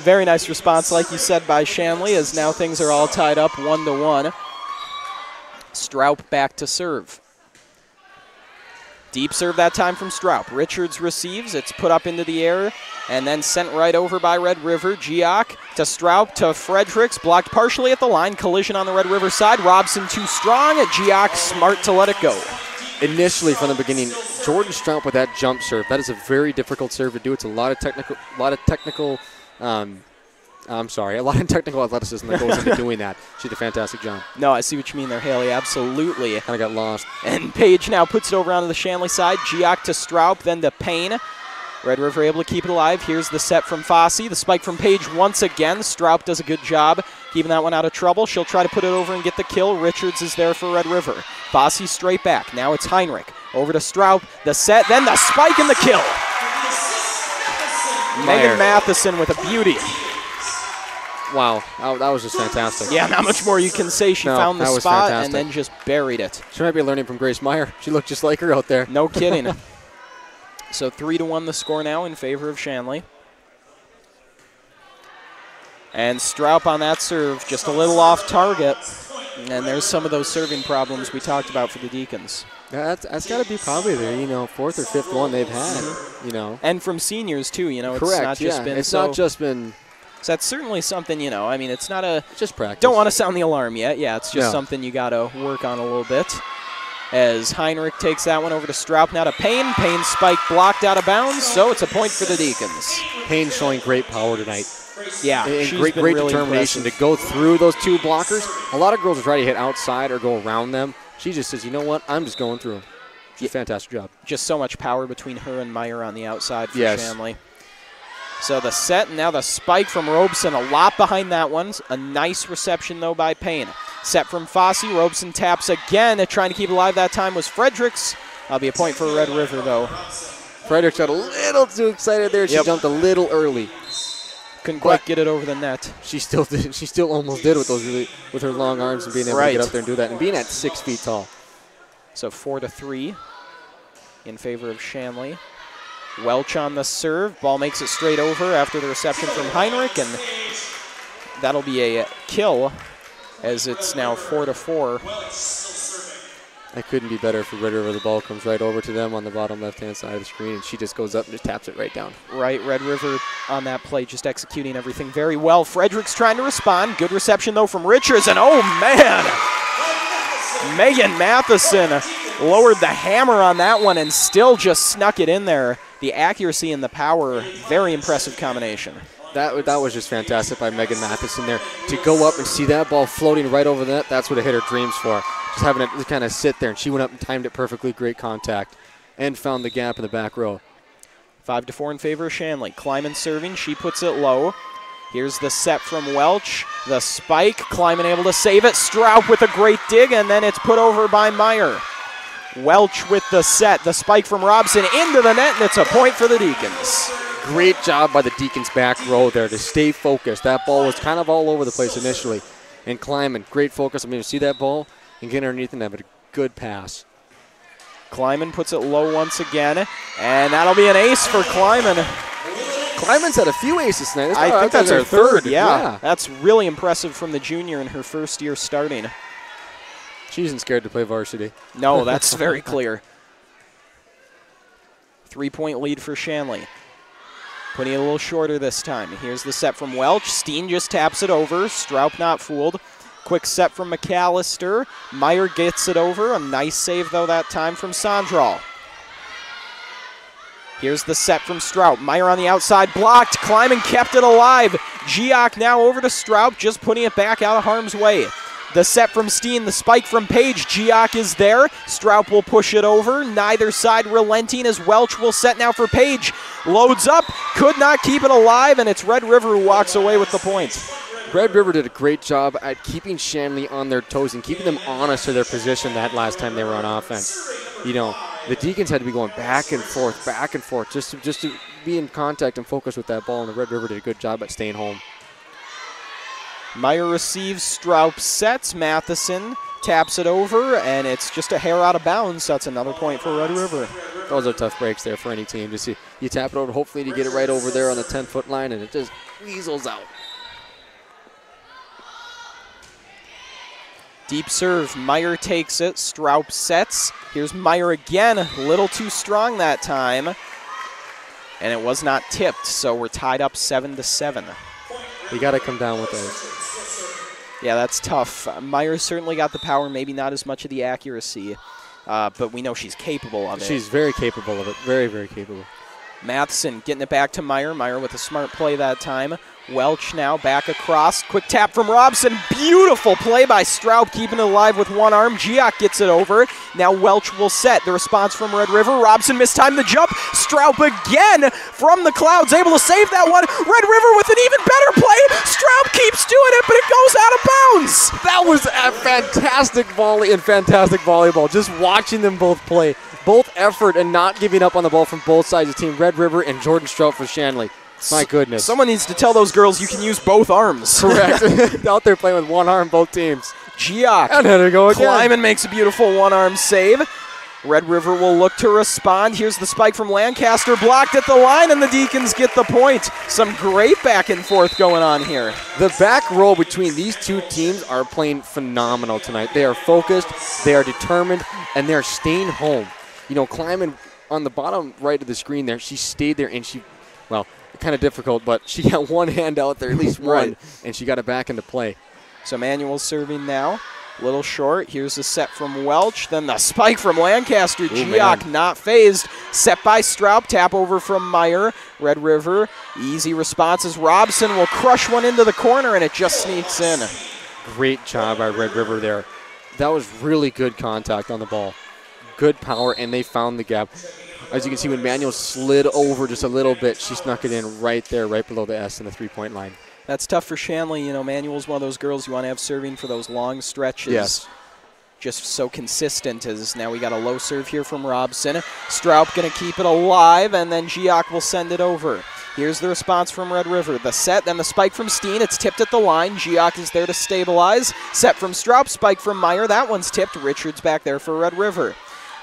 very nice response, like you said, by Shanley, as now things are all tied up 1-1. Stroup back to serve. Deep serve that time from Stroup. Richards receives. It's put up into the air and then sent right over by Red River. Giach to Stroup to Fredericks. Blocked partially at the line. Collision on the Red River side. Robson too strong. Giach smart to let it go. Initially from the beginning, Jordan Stroup with that jump serve. That is a very difficult serve to do. It's a lot of technical athleticism that goes into doing that. She did a fantastic job. No, I see what you mean there, Haley. Absolutely. Kind of got lost. And Page now puts it over onto the Shanley side. Giach to Stroup, then to Payne. Red River able to keep it alive. Here's the set from Fossey. The spike from Page once again. Stroup does a good job keeping that one out of trouble. She'll try to put it over and get the kill. Richards is there for Red River. Fossey straight back. Now it's Heinrich. Over to Stroup. The set, then the spike and the kill. Megan Matheson with a beauty. Wow, that was just fantastic. Yeah, not much more you can say. She found the spot and then just buried it. She might be learning from Grace Meyer. She looked just like her out there. No kidding. So 3-1 the score now in favor of Shanley. And Stroup on that serve, just a little off target. And there's some of those serving problems we talked about for the Deacons. That's got to be probably their 4th or 5th one they've had, And from seniors too, It's Correct, not just been it's not just been. So that's certainly something, it's not a just practice. Don't want to sound the alarm yet. Yeah, it's just something you got to work on a little bit. As Heinrich takes that one over to Stroup, now to Payne. Payne spike blocked out of bounds, so it's a point for the Deacons. Payne showing great power tonight. Yeah, and great really determination to go through those 2 blockers. A lot of girls will try to hit outside or go around them. She just says, you know what, I'm just going through them. She's a fantastic job. Just so much power between her and Meyer on the outside for Shanley. So the set, and now the spike from Robeson. A lot behind that one. A nice reception, though, by Payne. Set from Fossey. Robeson taps again. Trying to keep it alive that time was Fredericks. That'll be a point for Red River, though. Fredericks got a little too excited there. She jumped a little early. Couldn't quite get it over the net. She still did. She still almost did with her long arms and being able to get up there and do that, and being at 6 feet tall. So 4-3 in favor of Shanley. Welch on the serve. Ball makes it straight over after the reception from Heinrich, and that'll be a kill as it's now 4-4. That couldn't be better for Red River. The ball comes right over to them on the bottom left-hand side of the screen, and she just goes up and just taps it right down. Right, Red River on that play, just executing everything very well. Fredericks trying to respond. Good reception, though, from Richards, and oh, man! Megan Matheson lowered the hammer on that one and still just snuck it in there. The accuracy and the power, very impressive combination. That was just fantastic by Megan Matheson there. To go up and see that ball floating right over the net, that's what a hitter dreams for. Just having it kind of sit there, and she went up and timed it perfectly. Great contact and found the gap in the back row. 5-4 in favor of Shanley. Kleiman serving. She puts it low. Here's the set from Welch. The spike. Kleiman able to save it. Stroup with a great dig, and then it's put over by Meyer. Welch with the set. The spike from Robson into the net, and it's a point for the Deacons. Great job by the Deacons back row there to stay focused. That ball was kind of all over the place initially. And Kleiman, great focus. I mean, see that ball and get underneath and have a good pass. Kleiman puts it low once again, and that'll be an ace for Kleiman. Kleiman's had a few aces tonight. I think that's her third. Yeah, that's really impressive from the junior in her first year starting. She isn't scared to play varsity. No, that's very clear. 3-point lead for Shanley. Putting it a little shorter this time. Here's the set from Welch. Steen just taps it over. Stroup not fooled. Quick set from McAllister. Meyer gets it over. A nice save, though, that time from Sondral. Here's the set from Stroup. Meyer on the outside, blocked. Kleiman kept it alive. Giach now over to Stroup, just putting it back out of harm's way. The set from Steen, the spike from Page. Giach is there. Stroup will push it over. Neither side relenting as Welch will set now for Page. Loads up, could not keep it alive, and it's Red River who walks away with the point. Red River did a great job at keeping Shanley on their toes and keeping them honest to their position that last time they were on offense. You know, the Deacons had to be going back and forth, just to be in contact and focus with that ball, and the Red River did a good job at staying home. Meyer receives, Stroup sets, Matheson taps it over, and it's just a hair out of bounds. That's another point for Red River. Those are tough breaks there for any team. Just you tap it over, hopefully to get it right over there on the 10-foot line, and it just weasels out. Deep serve, Meyer takes it, Stroup sets. Here's Meyer again, a little too strong that time. And it was not tipped, so we're tied up 7-7. You got to come down with those. Yeah, that's tough. Meyer certainly got the power, maybe not as much of the accuracy, but we know she's capable of it. She's very capable of it, very, very capable. Matheson getting it back to Meyer. Meyer with a smart play that time. Welch now back across. Quick tap from Robson. Beautiful play by Stroup, keeping it alive with one arm. Giach gets it over. Now Welch will set. The response from Red River. Robson mistimed the jump. Stroup again from the clouds, able to save that one. Red River with an even better play. Stroup keeps doing it, but it goes out of bounds. That was a fantastic volley and fantastic volleyball. Just watching them both play. Both effort and not giving up on the ball from both sides of the team. Red River and Jordan Stroup for Shanley. My goodness. Someone needs to tell those girls you can use both arms. Correct. Out there playing with one arm, both teams. Giach. And there we go again. Kleiman makes a beautiful one-arm save. Red River will look to respond. Here's the spike from Lancaster, blocked at the line, and the Deacons get the point. Some great back and forth going on here. The back row between these two teams are playing phenomenal tonight. They are focused, they are determined, and they are staying home. You know, Kleiman on the bottom right of the screen there, she stayed there, and she, well, kind of difficult, but she got one hand out there, at least one, right, and she got it back into play. So Manuel serving now. A little short. Here's the set from Welch. Then the spike from Lancaster. Giach not phased. Set by Stroup. Tap over from Meyer. Red River. Easy response as Robson will crush one into the corner, and it just sneaks in. Great job by Red River there. That was really good contact on the ball. Good power, and they found the gap. As you can see, when Manuel slid over just a little bit, she snuck it in right there, right below the S in the three-point line. That's tough for Shanley. You know, Manuel's one of those girls you want to have serving for those long stretches. Yes. Just so consistent as now we got a low serve here from Robson. Stroup going to keep it alive, and then Giach will send it over. Here's the response from Red River. The set, then the spike from Steen. It's tipped at the line. Giach is there to stabilize. Set from Stroup, spike from Meyer. That one's tipped. Richards back there for Red River.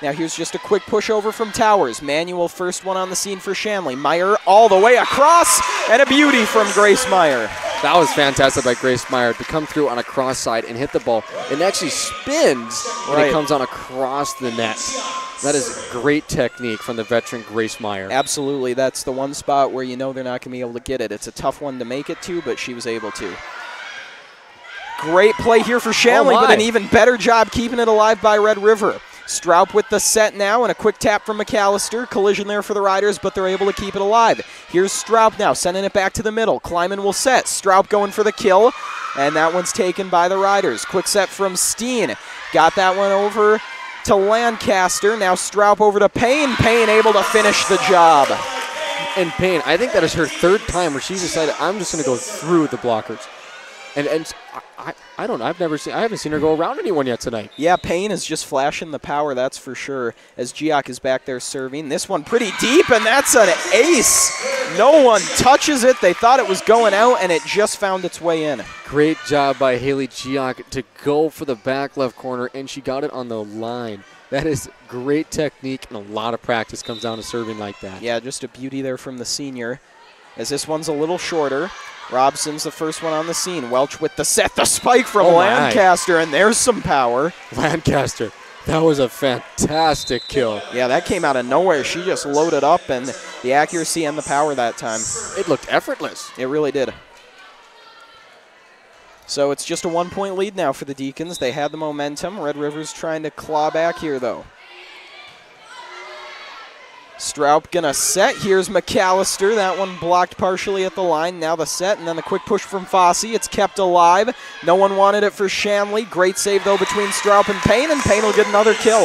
Now here's just a quick push over from Towers. Manuel first one on the scene for Shanley. Meyer all the way across, and a beauty from Grace Meyer. That was fantastic by Grace Meyer to come through on a cross side and hit the ball. It actually spins when it comes on across the net. That is great technique from the veteran Grace Meyer. Absolutely. That's the one spot where you know they're not going to be able to get it. It's a tough one to make it to, but she was able to. Great play here for Shanley, but an even better job keeping it alive by Red River. Stroup with the set now, and a quick tap from McAllister. Collision there for the Riders, but they're able to keep it alive. Here's Stroup now, sending it back to the middle. Kleiman will set. Stroup going for the kill, and that one's taken by the Riders. Quick set from Steen. Got that one over to Lancaster. Now Stroup over to Payne. Payne able to finish the job. And Payne, I think that is her third time where she's decided, I'm just going to go through the blockers. And I don't know. I haven't seen her go around anyone yet tonight. Yeah, Payne is just flashing the power, that's for sure, as Giach is back there serving. This one pretty deep, and that's an ace. No one touches it. They thought it was going out, and it just found its way in. Great job by Haley Giach to go for the back left corner, and she got it on the line. That is great technique, and a lot of practice comes down to serving like that. Yeah, just a beauty there from the senior, as this one's a little shorter. Robson's the first one on the scene. Welch with the set, the spike from Lancaster, and there's some power. Lancaster, That was a fantastic kill. Yeah, that came out of nowhere. She just loaded up, and the accuracy and the power that time. It looked effortless. It really did. So it's just a 1-point lead now for the Deacons. They had the momentum. Red River's trying to claw back here, though. Stroup gonna set. Here's McAllister. That one blocked partially at the line. Now the set, and then the quick push from Fossey. It's kept alive. No one wanted it for Shanley. Great save, though, between Stroup and Payne will get another kill.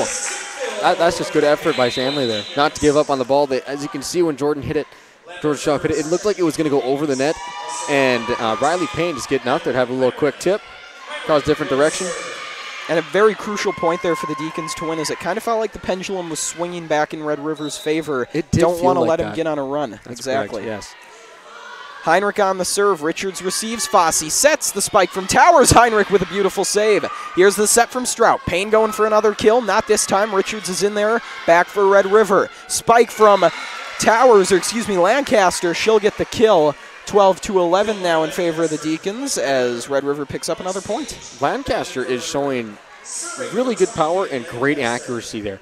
That's just good effort by Shanley there. Not to give up on the ball. As you can see, when Jordan hit it, George Shaw hit it, it looked like it was going to go over the net. And Riley Payne just getting out there to have a little quick tip. Cause different direction. And a very crucial point there for the Deacons to win is it kind of felt like the pendulum was swinging back in Red River's favor. It did. Don't want to like let that. him get on a run. That's exactly. Correct, yes. Heinrich on the serve. Richards receives. Fossey sets the spike from Towers. Heinrich with a beautiful save. Here's the set from Stroup. Payne going for another kill. Not this time. Richards is in there. Back for Red River. Spike from Lancaster. She'll get the kill. 12-11 now in favor of the Deacons as Red River picks up another point. Lancaster is showing really good power and great accuracy there.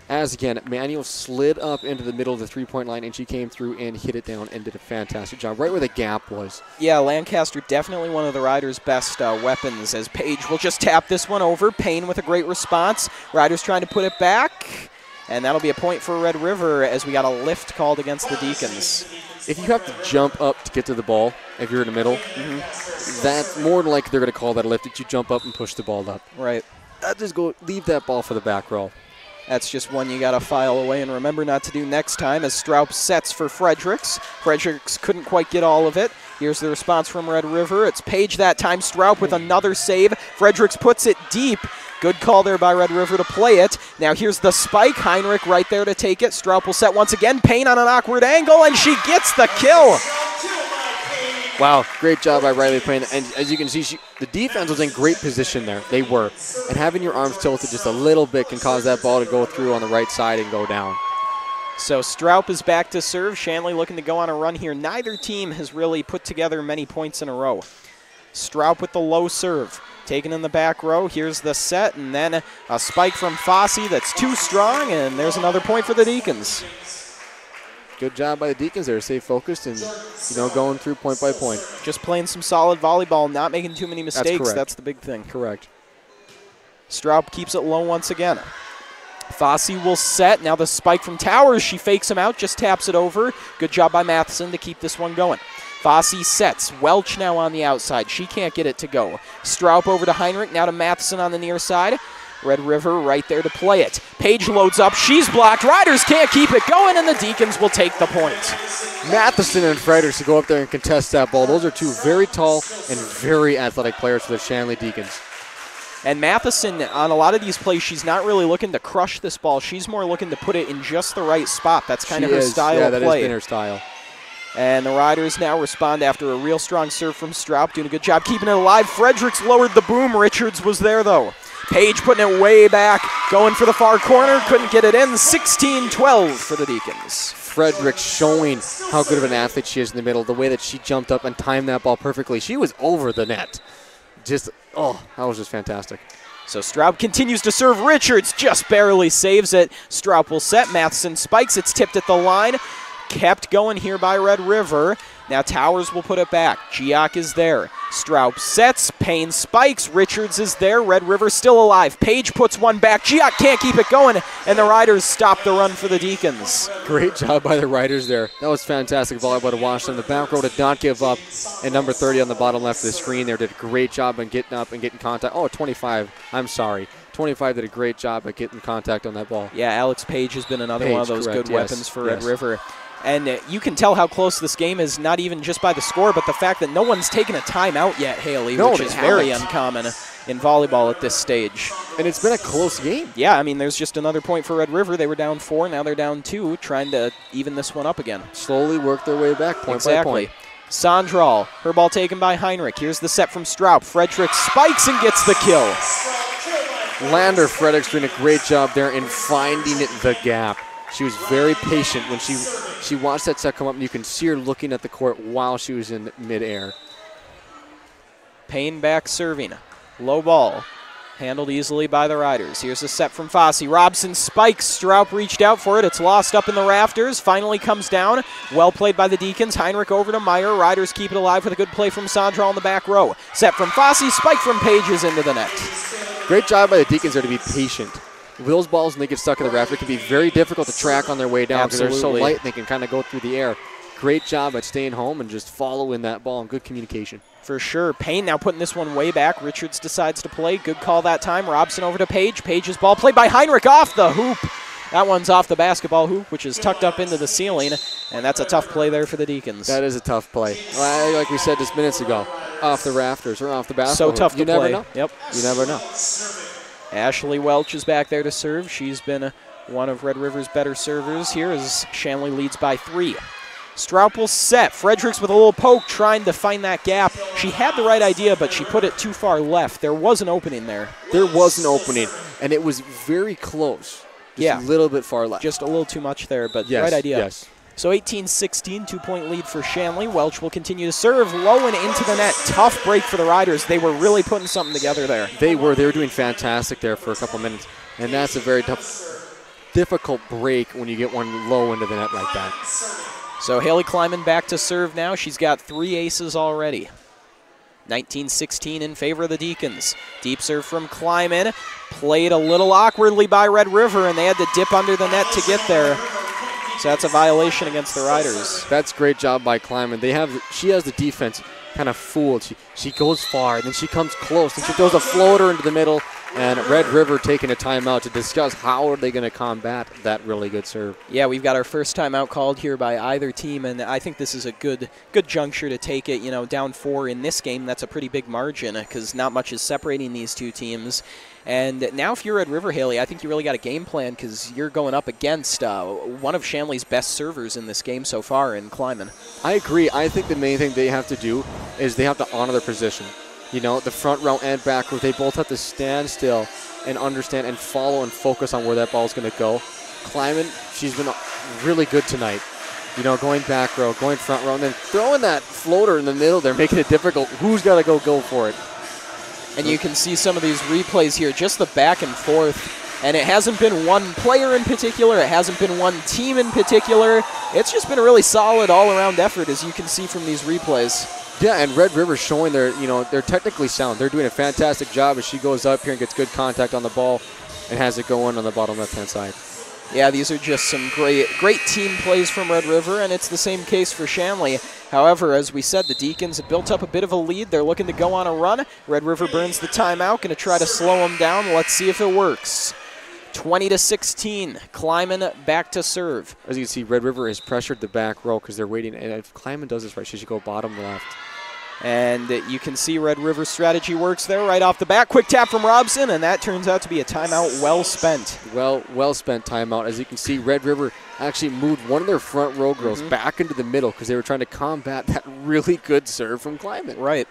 As again, Manuel slid up into the middle of the three-point line and she came through and hit it down and did a fantastic job right where the gap was. Yeah, Lancaster definitely one of the Riders' best weapons as Page will just tap this one over. Payne with a great response. Riders trying to put it back. And that'll be a point for Red River as we got a lift called against the Deacons. If you have to jump up to get to the ball, if you're in the middle, that's more than likely they're going to call that a lift if you jump up and push the ball up. Right. Just go leave that ball for the back row. That's just one you got to file away and remember not to do next time as Stroup sets for Fredericks. Fredericks couldn't quite get all of it. Here's the response from Red River. It's Page that time. Stroup with another save. Fredericks puts it deep. Good call there by Red River to play it. Now here's the spike. Heinrich right there to take it. Stroup will set once again. Payne on an awkward angle, and she gets the kill. Wow, great job by Riley Payne. And as you can see, the defense was in great position there. They were. And having your arms tilted just a little bit can cause that ball to go through on the right side and go down. So Stroup is back to serve. Shanley looking to go on a run here. Neither team has really put together many points in a row. Stroup with the low serve. Taken in the back row. Here's the set, and then a spike from Fossey that's too strong, and there's another point for the Deacons. Good job by the Deacons there. Stay focused and, going through point by point. Just playing some solid volleyball, not making too many mistakes. That's the big thing. Correct. Stroup keeps it low once again. Fossey will set. Now the spike from Towers. She fakes him out, just taps it over. Good job by Matheson to keep this one going. Fossey sets. Welch now on the outside. She can't get it to go. Stroup over to Heinrich. Now to Matheson on the near side. Red River right there to play it. Page loads up. She's blocked. Riders can't keep it going, and the Deacons will take the point. Matheson and Fredericks to go up there and contest that ball. Those are two very tall and very athletic players for the Shanley Deacons. And Matheson, on a lot of these plays, she's not really looking to crush this ball. She's more looking to put it in just the right spot. That's kind of her style of play. Yeah, that has been her style. And the Riders now respond after a real strong serve from Stroup, doing a good job keeping it alive. Fredericks lowered the boom. Richards was there, though. Page putting it way back, going for the far corner, couldn't get it in. 16-12 for the Deacons. Fredericks showing how good of an athlete she is in the middle, the way that she jumped up and timed that ball perfectly. She was over the net. That was just fantastic. So Stroup continues to serve. Richards just barely saves it. Stroup will set. Matheson spikes. It's tipped at the line. Kept going here by Red River. Now Towers will put it back. Giak is there. Stroup sets. Payne spikes. Richards is there. Red River still alive. Page puts one back. Giak can't keep it going, and the Riders stop the run for the Deacons. Great job by the Riders there. That was fantastic volleyball to watch them. The back row did not give up, and number 30 on the bottom left of the screen there did a great job in getting up and getting contact. 25. I'm sorry. 25 did a great job at getting contact on that ball. Yeah, Alex Page has been another one of those correct, good weapons for Red River. And you can tell how close this game is, not even just by the score, but the fact that no one's taken a timeout yet, Haley, which is very uncommon in volleyball at this stage. And it's been a close game. Yeah, I mean, there's just another point for Red River. They were down 4, now they're down 2, trying to even this one up again. Slowly work their way back point by point. Sandral, her ball taken by Heinrich. Here's the set from Stroup. Fredericks spikes and gets the kill. Lander Fredericks doing a great job there in finding the gap. She was very patient when she watched that set come up, and you can see her looking at the court while she was in midair. Payne back serving. Low ball. Handled easily by the Riders. Here's a set from Fossey. Robson spikes. Stroup reached out for it. It's lost up in the rafters. Finally comes down. Well played by the Deacons. Heinrich over to Meyer. Riders keep it alive with a good play from Sandra on the back row. Set from Fossey. Spike from Pages into the net. Great job by the Deacons there to be patient. Those balls, when they get stuck in the rafter, can be very difficult to track on their way down because they're so light and they can kind of go through the air. Great job at staying home and just following that ball and good communication. For sure. Payne now putting this one way back. Richards decides to play. Good call that time. Robson over to Page. Page's ball played by Heinrich off the hoop. That one's off the basketball hoop, which is tucked up into the ceiling, and that's a tough play there for the Deacons. That is a tough play. Like we said just minutes ago, off the rafters or off the basketball hoop. So tough to play. You never know. Yep. You never know. Ashley Welch is back there to serve. She's been one of Red River's better servers here as Shanley leads by 3. Stroup will set. Fredericks with a little poke trying to find that gap. She had the right idea, but she put it too far left. There was an opening there. There was an opening, and it was very close. Just a little bit far left. Just a little too much there, but yes, right idea. Yes. So 18-16, 2-point lead for Shanley. Welch will continue to serve low and into the net. Tough break for the Riders. They were really putting something together there. They were doing fantastic there for a couple minutes, and that's a very tough, difficult break when you get one low into the net like that. So Haley Kleiman back to serve now. She's got 3 aces already. 19-16 in favor of the Deacons. Deep serve from Kleiman. Played a little awkwardly by Red River, and they had to dip under the net to get there. So that's a violation against the Riders. That's great job by Kleiman. She has the defense kind of fooled. She goes far, and then she comes close, and she throws a floater into the middle, and Red River taking a timeout to discuss how are they going to combat that really good serve. Yeah, we've got our first timeout called here by either team, and I think this is a good juncture to take it. You know, down 4 in this game, that's a pretty big margin because not much is separating these two teams. And now if you're Red River, Haley, I think you really got a game plan because you're going up against one of Shanley's best servers in this game so far in Kleiman. I agree. I think the main thing they have to do is they have to honor their position. You know, the front row and back row, they both have to stand still and understand and follow and focus on where that ball is going to go. Kleiman, she's been really good tonight. You know, going back row, going front row, and then throwing that floater in the middle there, making it difficult. Who's got to go for it? And you can see some of these replays here, just the back and forth. And it hasn't been one player in particular. It hasn't been one team in particular. It's just been a really solid all-around effort, as you can see from these replays. Yeah, and Red River showing they're technically sound. They're doing a fantastic job as she goes up here and gets good contact on the ball and has it going on the bottom left-hand side. Yeah, these are just some great team plays from Red River, and it's the same case for Shanley. However, as we said, the Deacons have built up a bit of a lead. They're looking to go on a run. Red River burns the timeout, going to try to slow them down. Let's see if it works. 20-16, Kleiman back to serve. As you can see, Red River has pressured the back row because they're waiting. And if Kleiman does this right, she should go bottom left. And you can see Red River's strategy works there right off the bat. Quick tap from Robson, and that turns out to be a timeout well spent. Well spent timeout. As you can see, Red River actually moved one of their front row girls back into the middle because they were trying to combat that really good serve from Kleiman. Right.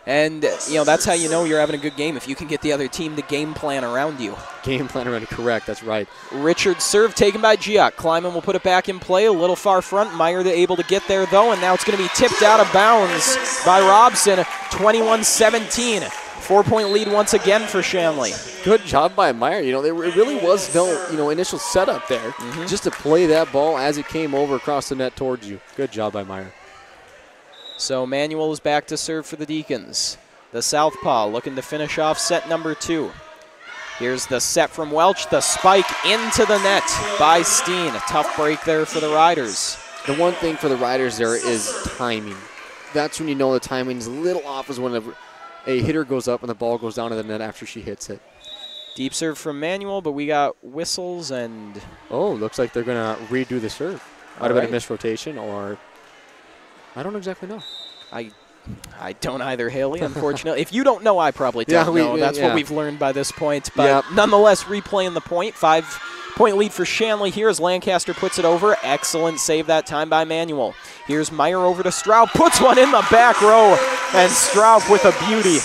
And, that's how you know you're having a good game, if you can get the other team to game plan around you. Game plan around, correct, that's right. Richards serve taken by Giak. Kleiman will put it back in play, a little far front. Meyer able to get there, though, and now it's going to be tipped out of bounds by Robson. 21-17. 4-point lead once again for Shanley. Good job by Meyer. There really was no, initial setup there. Just to play that ball as it came over across the net towards you. Good job by Meyer. So Manuel is back to serve for the Deacons. The southpaw looking to finish off set number 2. Here's the set from Welch. The spike into the net by Steen. A tough break there for the Riders. The one thing for the Riders there is timing. That's when you know the timing is a little off, is when a hitter goes up and the ball goes down to the net after she hits it. Deep serve from Manuel, but we got whistles and... Oh, looks like they're going to redo the serve. Might have been a misrotation, or... I don't exactly know. I don't either, Haley, unfortunately. If you don't know, I probably don't know. That's what we've learned by this point. But nonetheless, replaying the point. 5-point lead for Shanley here as Lancaster puts it over. Excellent save that time by Manuel. Here's Meyer over to Straub. Puts one in the back row. And Straub with a beauty.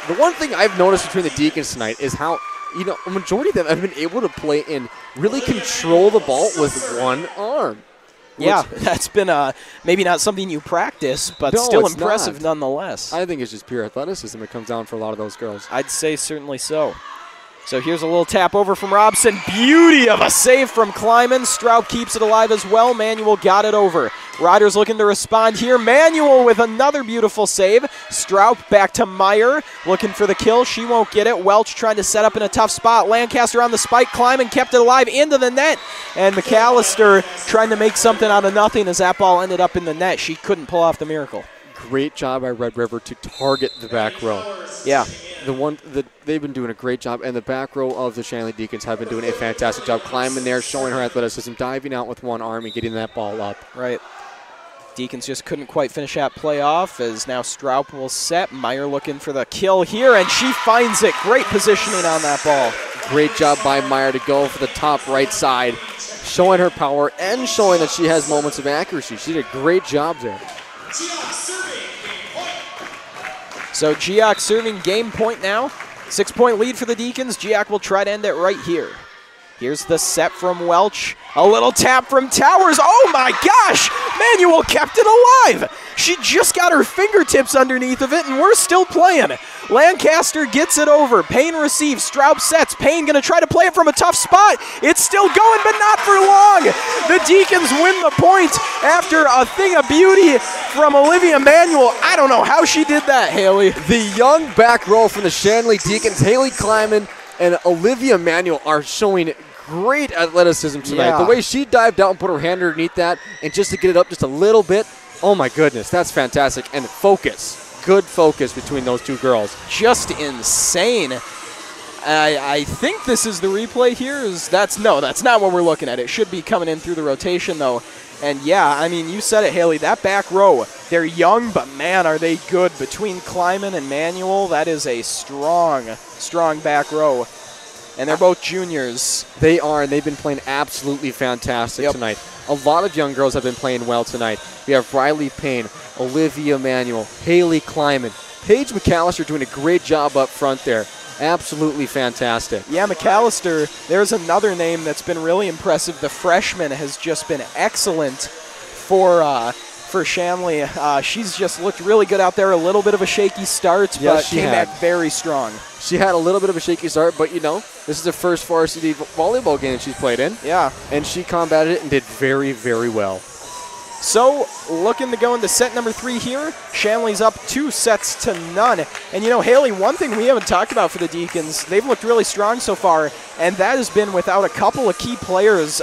The one thing I've noticed between the Deacons tonight is how, a majority of them have been able to play and really control the ball with one arm. Yeah, that's been maybe not something you practice, but still impressive nonetheless. I think it's just pure athleticism that comes down for a lot of those girls. I'd say certainly so. So here's a little tap over from Robson. Beauty of a save from Kleiman. Straub keeps it alive as well. Manuel got it over. Riders looking to respond here. Manuel with another beautiful save. Straub back to Meyer, looking for the kill. She won't get it. Welch trying to set up in a tough spot. Lancaster on the spike. Kleiman kept it alive into the net. And McAllister trying to make something out of nothing as that ball ended up in the net. She couldn't pull off the miracle. Great job by Red River to target the back row. Yeah. They've been doing a great job, and the back row of the Shanley Deacons have been doing a fantastic job climbing there, showing her athleticism, diving out with one arm and getting that ball up. Right. Deacons just couldn't quite finish that play off as now Straub will set. Meyer looking for the kill here, and she finds it. Great positioning on that ball. Great job by Meyer to go for the top right side, showing her power and showing that she has moments of accuracy. She did a great job there. So Giac serving game point now. 6-point lead for the Deacons. Giac will try to end it right here. Here's the set from Welch. A little tap from Towers. Oh my gosh! Manuel kept it alive. She just got her fingertips underneath of it, and we're still playing. Lancaster gets it over. Payne receives. Straub sets. Payne going to try to play it from a tough spot. It's still going, but not for long. The Deacons win the point after a thing of beauty from Olivia Manuel. I don't know how she did that, Haley. The young back row from the Shanley Deacons, Haley Kleiman and Olivia Manuel, are showing great athleticism tonight. Yeah. The way she dived out and put her hand underneath that, and just to get it up just a little bit, oh my goodness, that's fantastic. And focus. Good focus between those two girls. Just insane. I think this is the replay here. That's not what we're looking at. It should be coming in through the rotation, though. And, yeah, I mean, you said it, Haley. That back row, they're young, but, man, are they good. Between Kleiman and Manuel, that is a strong, strong back row. And they're both juniors. They are, and they've been playing absolutely fantastic tonight. A lot of young girls have been playing well tonight. We have Riley Payne, Olivia Manuel, Haley Kleiman, Paige McAllister doing a great job up front there. Absolutely fantastic. Yeah, McAllister, there's another name that's been really impressive. The freshman has just been excellent for Shanley. She's just looked really good out there. A little bit of a shaky start, but came back very strong. She had a little bit of a shaky start, but, you know, this is the first varsity volleyball game she's played in. Yeah. And she combated it and did very, very well. So, looking to go into set number 3 here. Shanley's up 2-0. And, you know, Haley, one thing we haven't talked about for the Deacons, they've looked really strong so far, and that has been without a couple of key players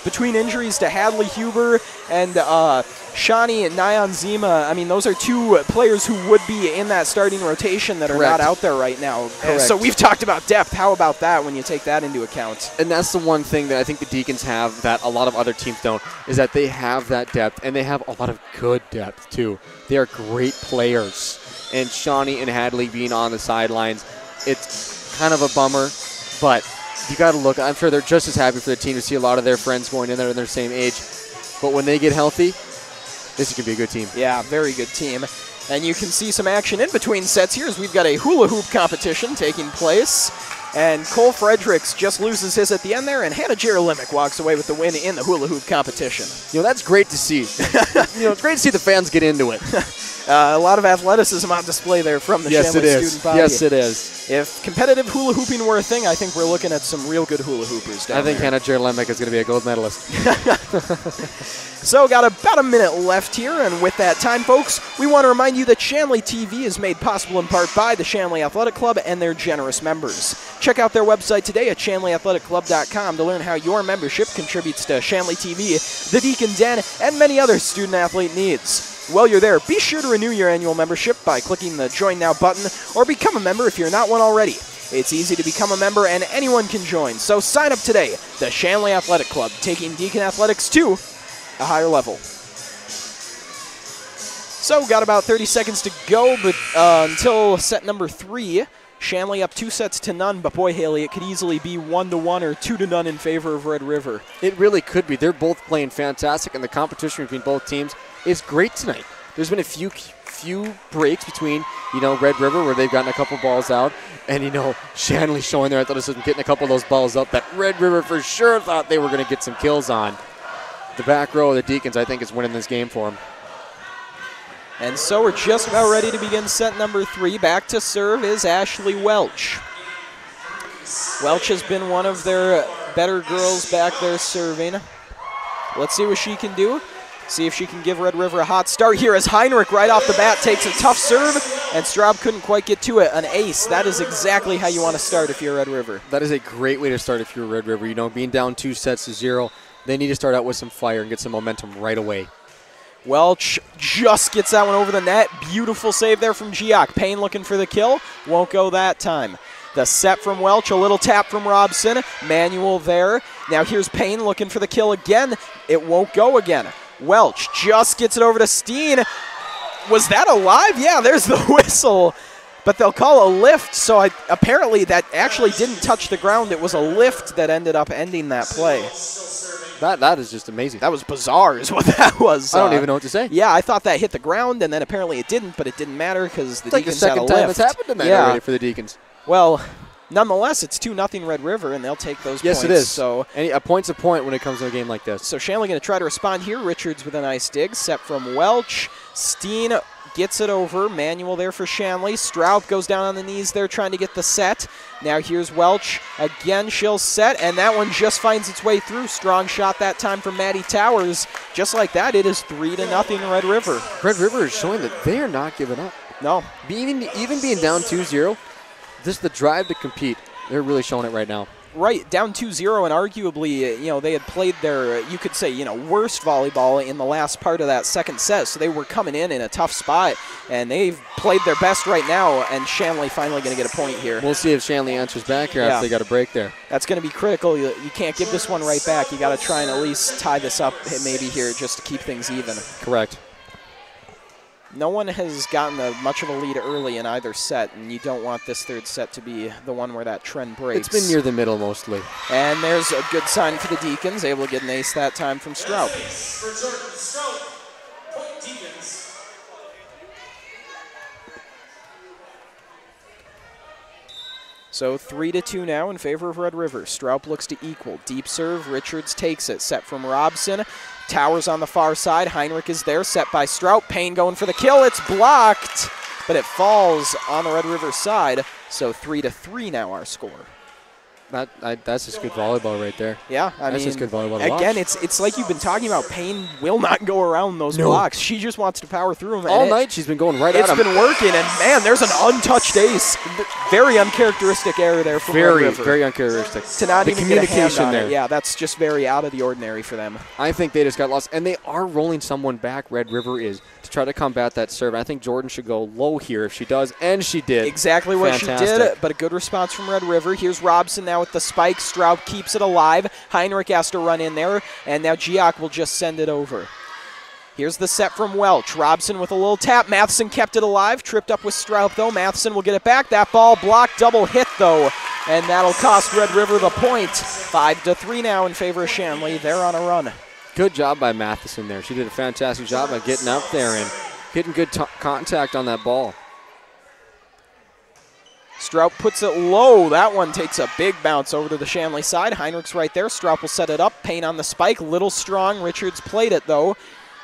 between injuries to Hadley Huber and Shani and Nyan Zima. I mean, those are two players who would be in that starting rotation that are not out there right now. So we've talked about depth. How about that when you take that into account? And that's the one thing that I think the Deacons have that a lot of other teams don't, is that they have that depth, and they have a lot of good depth, too. They are great players. And Shani and Hadley being on the sidelines, it's kind of a bummer, but you got to look. I'm sure they're just as happy for the team to see a lot of their friends going in there in their same age. But when they get healthy, this is going to be a good team. Yeah, very good team. And you can see some action in between sets here as we've got a hula hoop competition taking place. And Cole Fredericks just loses his at the end there, and Hannah Jerolimic walks away with the win in the hula hoop competition. You know, that's great to see. You know, it's great to see the fans get into it. A lot of athleticism on display there from the Shanley student body. Yes, it is. If competitive hula hooping were a thing, I think we're looking at some real good hula hoopers down there. I think Hannah Jerolimic is going to be a gold medalist. So got about a minute left here, and with that time, folks, we want to remind you that Shanley TV is made possible in part by the Shanley Athletic Club and their generous members. Check out their website today at ShanleyAthleticClub.com to learn how your membership contributes to Shanley TV, the Deacon Den, and many other student-athlete needs. While you're there, be sure to renew your annual membership by clicking the Join Now button, or become a member if you're not one already. It's easy to become a member, and anyone can join, so sign up today. The Shanley Athletic Club, taking Deacon Athletics to a higher level. So, got about 30 seconds to go, but until set number 3. Shanley up 2-0, but boy, Haley, it could easily be 1-1 or 2-0 in favor of Red River. It really could be. They're both playing fantastic, and the competition between both teams is great tonight. There's been a few breaks between, you know, Red River where they've gotten a couple balls out, and, you know, Shanley showing their athleticism, getting a couple of those balls up that Red River for sure thought they were going to get some kills on. The back row of the Deacons, I think, is winning this game for them. And so we're just about ready to begin set number 3. Back to serve is Ashley Welch. Welch has been one of their better girls back there serving. Let's see what she can do. See if she can give Red River a hot start here as Heinrich right off the bat takes a tough serve, and Straub couldn't quite get to it. An ace. That is exactly how you want to start if you're Red River. That is a great way to start if you're Red River. You know, being down 2-0, they need to start out with some fire and get some momentum right away. Welch just gets that one over the net. Beautiful save there from Giak. Payne looking for the kill. Won't go that time. The set from Welch, a little tap from Robson. Manuel there. Now here's Payne looking for the kill again. It won't go again. Welch just gets it over to Steen. Was that alive? Yeah, there's the whistle. But they'll call a lift, so apparently that actually didn't touch the ground. It was a lift that ended up ending that play. That is just amazing. That was bizarre is what that was. I don't even know what to say. Yeah, I thought that hit the ground, and then apparently it didn't, but it didn't matter because the Deacons had a lift. It's like the second time it's happened in that already for the Deacons. Well, nonetheless, it's 2-0 Red River, and they'll take those points. Yes, it is. So a point's a point when it comes to a game like this. So Shanley going to try to respond here. Richards with a nice dig. Set from Welch. Steen gets it over. Manuel there for Shanley. Straub goes down on the knees there trying to get the set. Now here's Welch. Again, she'll set, and that one just finds its way through. Strong shot that time from Maddie Towers. Just like that, it is 3-0 Red River. Red River is showing that they are not giving up. No. Even being down 2-0, just the drive to compete, they're really showing it right now. Right, down 2-0, and arguably, they had played their, you could say, worst volleyball in the last part of that second set, so they were coming in a tough spot, and they've played their best right now, and Shanley finally going to get a point here. We'll see if Shanley answers back here after they got a break there. That's going to be critical. You can't give this one right back. You got to try and at least tie this up maybe here just to keep things even. Correct. No one has gotten much of a lead early in either set, and you don't want this third set to be the one where that trend breaks. It's been near the middle mostly. And there's a good sign for the Deacons, able to get an ace that time from Straub. So 3-2 now in favor of Red River. Straub looks to equal. Deep serve, Richards takes it. Set from Robson. Towers on the far side. Heinrich is there, set by Straub. Payne going for the kill. It's blocked, but it falls on the Red River side. So 3-3 now our score. That's just good volleyball right there. Yeah, that's just good volleyball to watch. Again, it's like you've been talking about. Payne will not go around those blocks. She just wants to power through them. All night she's been going right at him. It's been working, and man, there's an untouched ace. Very uncharacteristic error there from Red River. Very uncharacteristic. To not even get a hand on there. It. Yeah, that's just very out of the ordinary for them. I think they just got lost, and they are rolling someone back, Red River is, to try to combat that serve. I think Jordan should go low here if she does, and she did. Exactly what she did, but a good response from Red River. Here's Robson now with the spike. Straub keeps it alive. Heinrich has to run in there, and now Giak will just send it over. Here's the set from Welch. Robson with a little tap. Matheson kept it alive. Tripped up with Straub, though. Matheson will get it back. That ball blocked. Double hit, though, and that'll cost Red River the point. 5-3 now in favor of Shanley. They're on a run. Good job by Matheson there. She did a fantastic job of getting up there and getting good contact on that ball. Straub puts it low. That one takes a big bounce over to the Shanley side. Heinrich's right there. Straub will set it up. Payne on the spike. Little strong. Richards played it, though.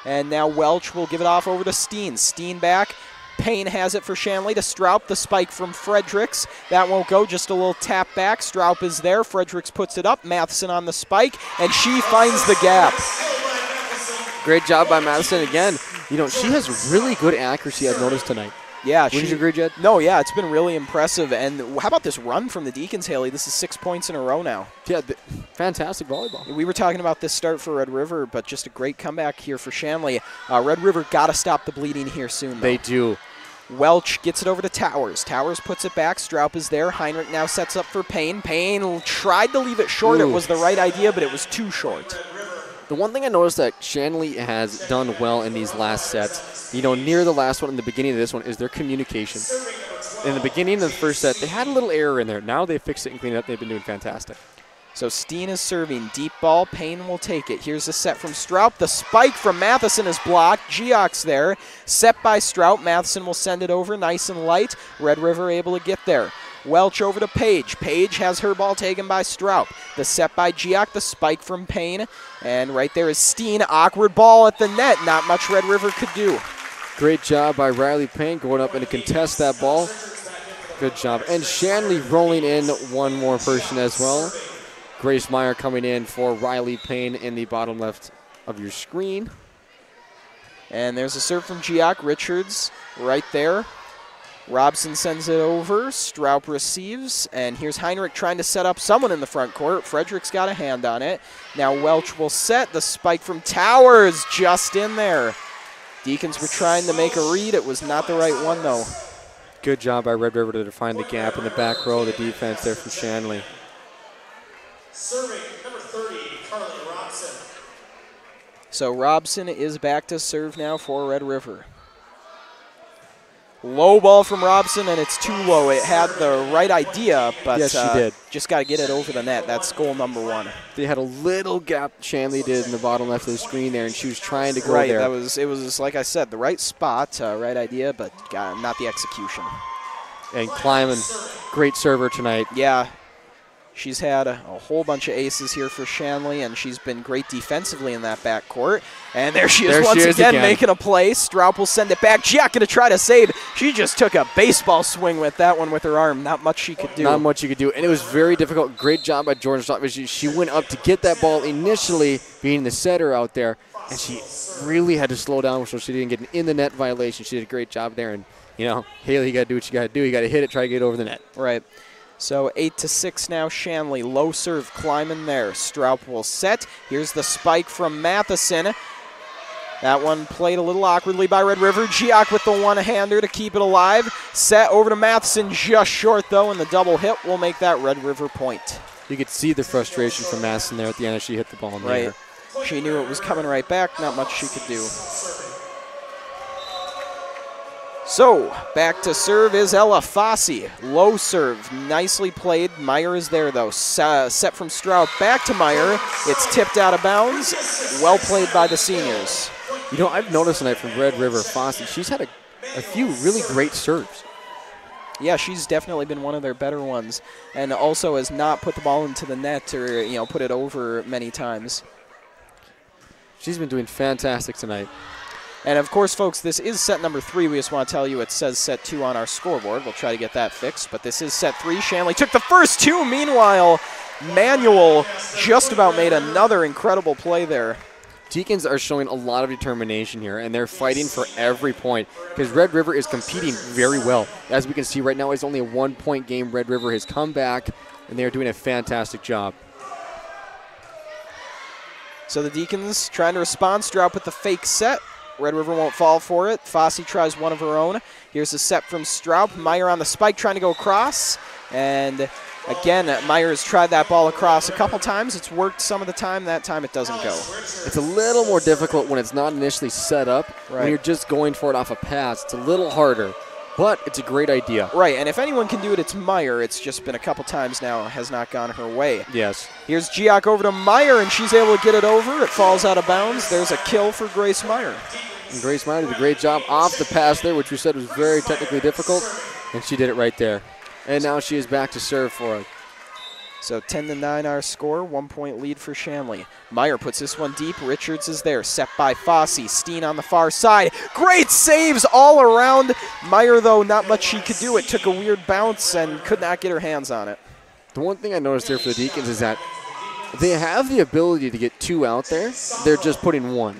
And now Welch will give it off over to Steen. Steen back. Payne has it for Shanley to Straub. The spike from Fredericks. That won't go. Just a little tap back. Straub is there. Fredericks puts it up. Matheson on the spike. And she finds the gap. Great job by Matheson again. She has really good accuracy, I've noticed tonight. Yeah, Wouldn't you agree, Jed? No, yeah, it's been really impressive. And how about this run from the Deacons, Haley? This is 6 points in a row now. Yeah, fantastic volleyball. We were talking about this start for Red River, but just a great comeback here for Shanley. Red River got to stop the bleeding here soon, though. They do. Welch gets it over to Towers. Towers puts it back. Straub is there. Heinrich now sets up for Payne. Payne tried to leave it short. Ooh. It was the right idea, but it was too short. The one thing I noticed that Shanley has done well in these last sets, near the last one and the beginning of this one, is their communication. In the beginning of the first set, they had a little error in there. Now they fixed it and cleaned it up. They've been doing fantastic. So Steen is serving. Deep ball. Payne will take it. Here's the set from Straub. The spike from Matheson is blocked. Giak's there. Set by Straub. Matheson will send it over nice and light. Red River able to get there. Welch over to Page. Page has her ball taken by Stroup. The set by Giac, the spike from Payne. And right there is Steen. Awkward ball at the net. Not much Red River could do. Great job by Riley Payne going up and to contest that ball. Good job. And Shanley rolling in one more person as well. Grace Meyer coming in for Riley Payne in the bottom left of your screen. And there's a serve from Giac. Richards right there. Robson sends it over. Stroup receives. And here's Heinrich trying to set up someone in the front court. Frederick's got a hand on it. Now Welch will set. The spike from Towers just in there. Deacons were trying to make a read. It was not the right one, though. Good job by Red River to define the gap in the back row of the defense there from Shanley. Serving number 30, Carly Robson. So Robson is back to serve now for Red River. Low ball from Robson, and it's too low. It had the right idea, but yes, she did. Just got to get it over the net. That's goal number 1. They had a little gap, Shanley did, in the bottom left of the screen there, and she was trying to go right, there. It was, like I said, the right spot, right idea, but not the execution. And Kleiman, great server tonight. Yeah. She's had a whole bunch of aces here for Shanley, and she's been great defensively in that backcourt. And there she is once again making a play. Stroup will send it back. Giac going to try to save. She just took a baseball swing with that one with her arm. Not much she could do. Not much you could do. And it was very difficult. Great job by Jordan Stroup. She went up to get that ball initially, being the setter out there, and she really had to slow down so she didn't get an in-the-net violation. She did a great job there. And, you know, Haley, you got to do what you got to do. You got to hit it, try to get it over the net. Right. So 8-6 now, Shanley. Low serve, climbing there. Stroup will set. Here's the spike from Matheson. That one played a little awkwardly by Red River. Giac with the one-hander to keep it alive. Set over to Matheson, just short though, and the double hit will make that Red River point. You could see the frustration from Matheson there at the end as she hit the ball in the air. She knew it was coming right back. Not much she could do. So, back to serve is Ella Fossey. Low serve, nicely played. Meyer is there, though. Set from Stroup back to Meyer. It's tipped out of bounds. Well played by the seniors. You know, I've noticed tonight from Red River, Fossey, she's had a few really great serves. Yeah, she's definitely been one of their better ones. And also has not put the ball into the net or, put it over many times. She's been doing fantastic tonight. And, of course, folks, this is set number 3. We just want to tell you it says set 2 on our scoreboard. We'll try to get that fixed, but this is set 3. Shanley took the first 2. Meanwhile, Manuel just about made another incredible play there. Deacons are showing a lot of determination here, and they're fighting for every point because Red River is competing very well. As we can see right now, it's only a 1-point game. Red River has come back, and they are doing a fantastic job. So the Deacons trying to respond. Stroup with the fake set. Red River won't fall for it. Fossey tries one of her own. Here's a set from Stroup. Meyer on the spike trying to go across. And again, Meyer has tried that ball across a couple times. It's worked some of the time. That time it doesn't go. It's a little more difficult when it's not initially set up. Right. When you're just going for it off a pass, it's a little harder. But it's a great idea. Right, and if anyone can do it, it's Meyer. It's just been a couple times now. Has not gone her way. Yes. Here's Giac over to Meyer, and she's able to get it over. It falls out of bounds. There's a kill for Grace Meyer. And Grace Meyer did a great job off the pass there, which we said was very technically difficult, and she did it right there. And now she is back to serve for it. So 10-9 our score, 1-point lead for Shanley. Meyer puts this one deep. Richards is there, set by Fossey. Steen on the far side. Great saves all around. Meyer, though, not much she could do. It took a weird bounce and could not get her hands on it. The one thing I noticed there for the Deacons is that they have the ability to get 2 out there. They're just putting 1.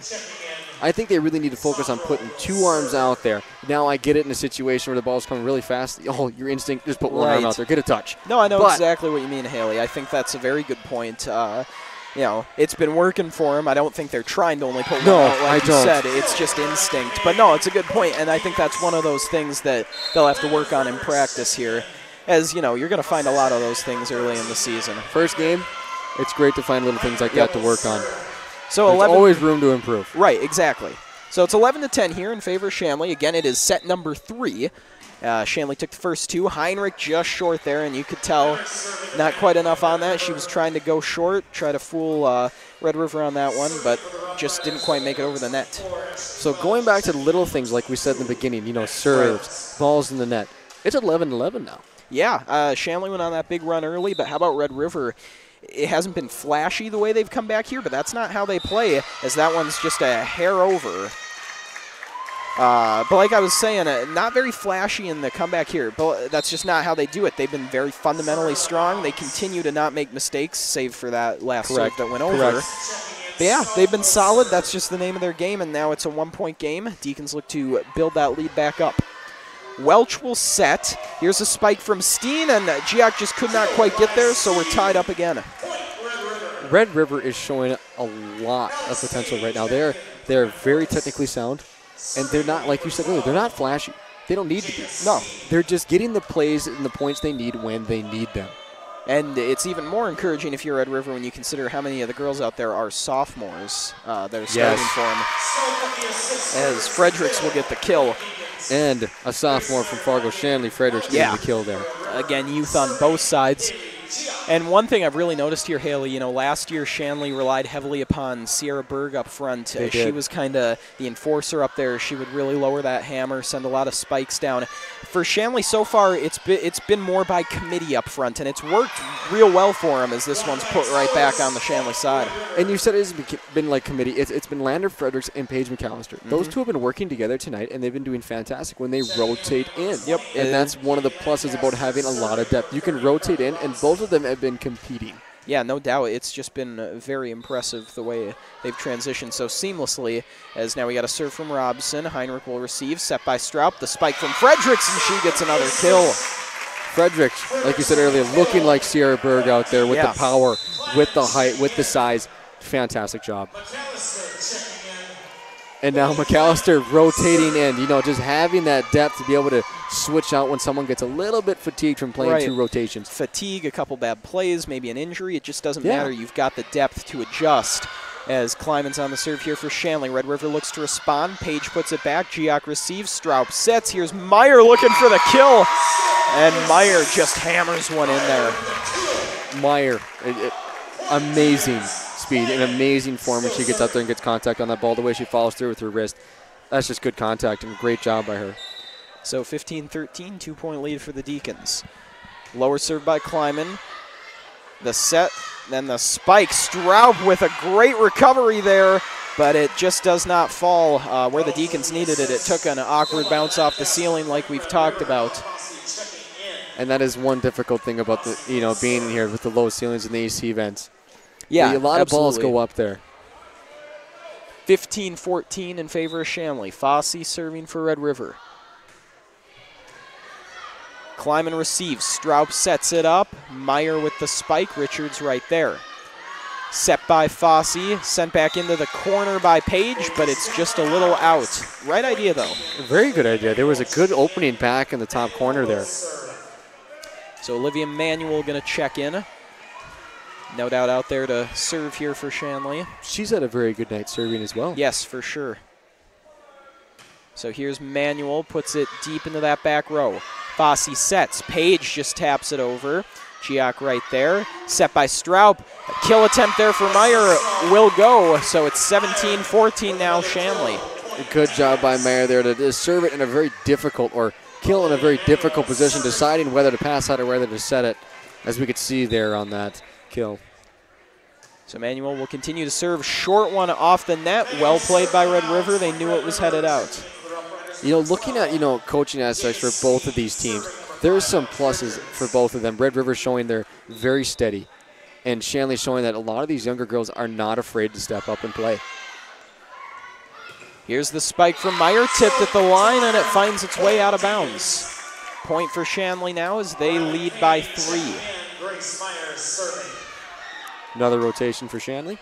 I think they really need to focus on putting 2 arms out there. Now I get it in a situation where the ball's coming really fast. Oh, your instinct, just put 1 arm out there. Get a touch. No, I know exactly what you mean, Haley. I think that's a very good point. It's been working for them. I don't think they're trying to only put 1 out, like you said. It's just instinct. But, no, it's a good point, and I think that's one of those things that they'll have to work on in practice here. As, you're going to find a lot of those things early in the season. First game, it's great to find little things like that to work on. So there's always room to improve. Right, exactly. So it's 11-10 here in favor of Shanley. Again, it is set number 3. Shanley took the first 2. Heinrich just short there, and you could tell not quite enough on that. She was trying to go short, try to fool Red River on that one, but just didn't quite make it over the net. So going back to the little things like we said in the beginning, serves, balls in the net. It's 11-11 now. Yeah, Shanley went on that big run early, but how about Red River? It hasn't been flashy the way they've come back here, but that's not how they play, as that one's just a hair over. But like I was saying, not very flashy in the comeback here, but that's just not how they do it. They've been very fundamentally strong. They continue to not make mistakes, save for that last serve that went over. But yeah, they've been solid. That's just the name of their game, and now it's a 1-point game. Deacons look to build that lead back up. Welch will set. Here's a spike from Steen, and Giac just could not quite get there, so we're tied up again. Red River is showing a lot of potential right now. They're very technically sound, and they're not, like you said earlier, they're not flashy. They don't need to be. No, they're just getting the plays and the points they need when they need them. And it's even more encouraging if you're Red River when you consider how many of the girls out there are sophomores that are starting for them. As Fredericks will get the kill. And a sophomore from Fargo, Shanley Fredericks, getting the kill there. Again, youth on both sides. And one thing I've really noticed here, Haley, you know, last year Shanley relied heavily upon Sierra Berg up front. She was kind of the enforcer up there. She would really lower that hammer, send a lot of spikes down. For Shanley so far, it's been more by committee up front, and it's worked real well for them as this one's put right back on the Shanley side. And you said it's been like committee. It's been Lander Fredericks and Paige McAllister. Those two have been working together tonight, and they've been doing fantastic when they rotate in. Yep. And that's one of the pluses about having a lot of depth. You can rotate in, and both of them have been competing. Yeah, no doubt. It's just been very impressive the way they've transitioned so seamlessly, as now we got a serve from Robson. Heinrich will receive, set by Stroup. The spike from Fredericks, and she gets another kill. Fredericks, like you said earlier, looking like Sierra Berg out there with the power, with the height, with the size. Fantastic job. And now McAllister rotating in, you know, just having that depth to be able to switch out when someone gets a little bit fatigued from playing two rotations. Fatigue, a couple bad plays, maybe an injury. It just doesn't matter. You've got the depth to adjust. As Kleiman's on the serve here for Shanley. Red River looks to respond. Page puts it back. Giac receives. Stroup sets. Here's Meyer looking for the kill. And Meyer just hammers one in there. Meyer, amazing speed, an amazing form when she gets out there and gets contact on that ball, the way she follows through with her wrist. That's just good contact and great job by her. So 15-13, 2-point lead for the Deacons. Lower serve by Kleiman. The set, then the spike. Stroup with a great recovery there, but it just does not fall where the Deacons needed it. It took an awkward bounce off the ceiling like we've talked about. And that is one difficult thing about the, being here with the low ceilings in the AC vents. Yeah, a lot of balls go up there. 15-14 in favor of Shanley. Fossey serving for Red River. Kleiman receives. Stroup sets it up. Meyer with the spike. Richards right there. Set by Fossey. Sent back into the corner by Page, but it's just a little out. Right idea, though. Very good idea. There was a good opening back in the top corner there. So Olivia Manuel going to check in. No doubt out there to serve here for Shanley. She's had a very good night serving as well. Yes, for sure. So here's Manuel, puts it deep into that back row. Fossey sets. Page just taps it over. Giac right there. Set by Stroup. A kill attempt there for Meyer will go. So it's 17-14 now, Shanley. A good job by Meyer there to serve it in a very difficult, or kill in a very difficult position, deciding whether to pass out or whether to set it, as we could see there on that kill. So Manuel will continue to serve. Short one off the net. Well played by Red River. They knew it was headed out. Looking at, coaching aspects for both of these teams, there are some pluses for both of them. Red River showing they're very steady, and Shanley showing that a lot of these younger girls are not afraid to step up and play. Here's the spike from Meyer, tipped at the line, and it finds its way out of bounds. Point for Shanley now as they lead by 3. Another rotation for Shanley.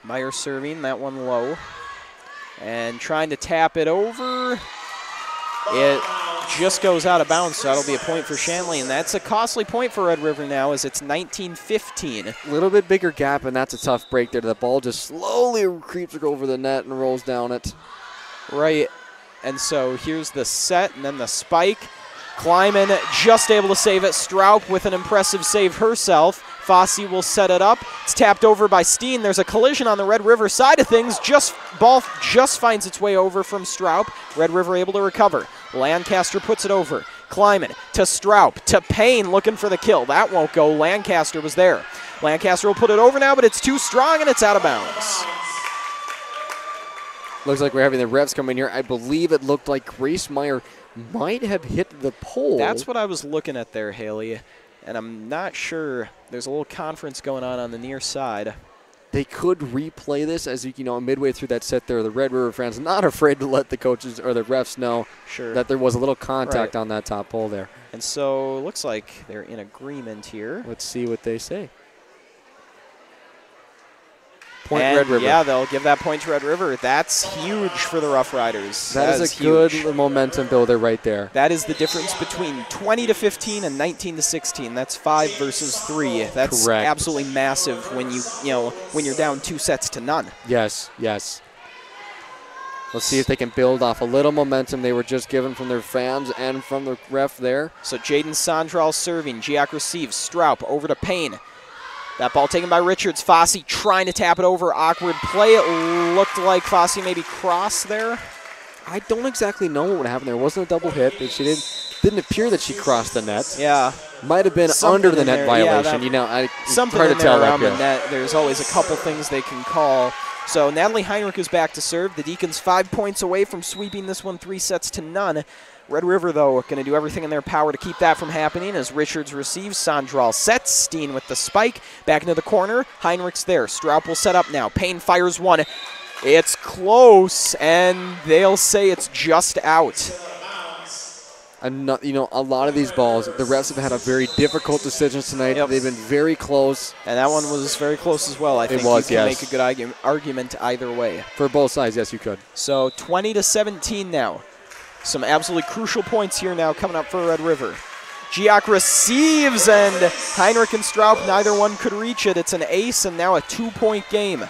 Meyer serving, that one low. And trying to tap it over. It just goes out of bounds, so that'll be a point for Shanley. And that's a costly point for Red River now as it's 19-15. A little bit bigger gap, and that's a tough break there. The ball just slowly creeps over the net and rolls down it. Right, and so here's the set and then the spike. Kleiman just able to save it. Stroup with an impressive save herself. Fossey will set it up. It's tapped over by Steen. There's a collision on the Red River side of things. Ball just finds its way over from Stroup. Red River able to recover. Lancaster puts it over. Kleiman to Stroup to Payne looking for the kill. That won't go. Lancaster was there. Lancaster will put it over now, but it's too strong and it's out of bounds. Looks like we're having the refs come in here. I believe it looked like Grace Meyer might have hit the pole. That's what I was looking at there, Haley. And I'm not sure. There's a little conference going on the near side. They could replay this as midway through that set there. The Red River fans not afraid to let the coaches or the refs know that there was a little contact on that top pole there. And so it looks like they're in agreement here. Let's see what they say. Red River. Yeah, they'll give that point to Red River. That's huge for the Roughriders. That is a good momentum builder right there. That is the difference between 20-15 and 19-16. That's 5 versus 3. That's absolutely massive when when you're down 2-0. Yes, yes. Let's see if they can build off a little momentum they were just given from their fans and from the ref there. So Jaden Sondral serving. Giac receives. Stroup over to Payne. That ball taken by Richards. Fossey trying to tap it over. Awkward play. It looked like Fossey maybe crossed there. I don't exactly know what would happen there. It wasn't a double hit. She didn't appear that she crossed the net. Yeah. Might have been under the net violation. Something hard to tell around the net. There's always a couple things they can call. So Natalie Heinrich is back to serve. The Deacons 5 points away from sweeping this one 3-0. Red River, though, going to do everything in their power to keep that from happening as Richards receives. Sondral sets. Steen with the spike. Back into the corner. Heinrich's there. Stroup will set up now. Payne fires one. It's close, and they'll say it's just out. A lot of these balls, the refs have had a very difficult decisions tonight. Yep. They've been very close. And that one was very close as well. I think you can make a good argument either way. For both sides, yes, you could. So 20-17 now. Some absolutely crucial points here now coming up for Red River. Giac receives, and Heinrich and Stroup, neither one could reach it. It's an ace, and now a 2-point game.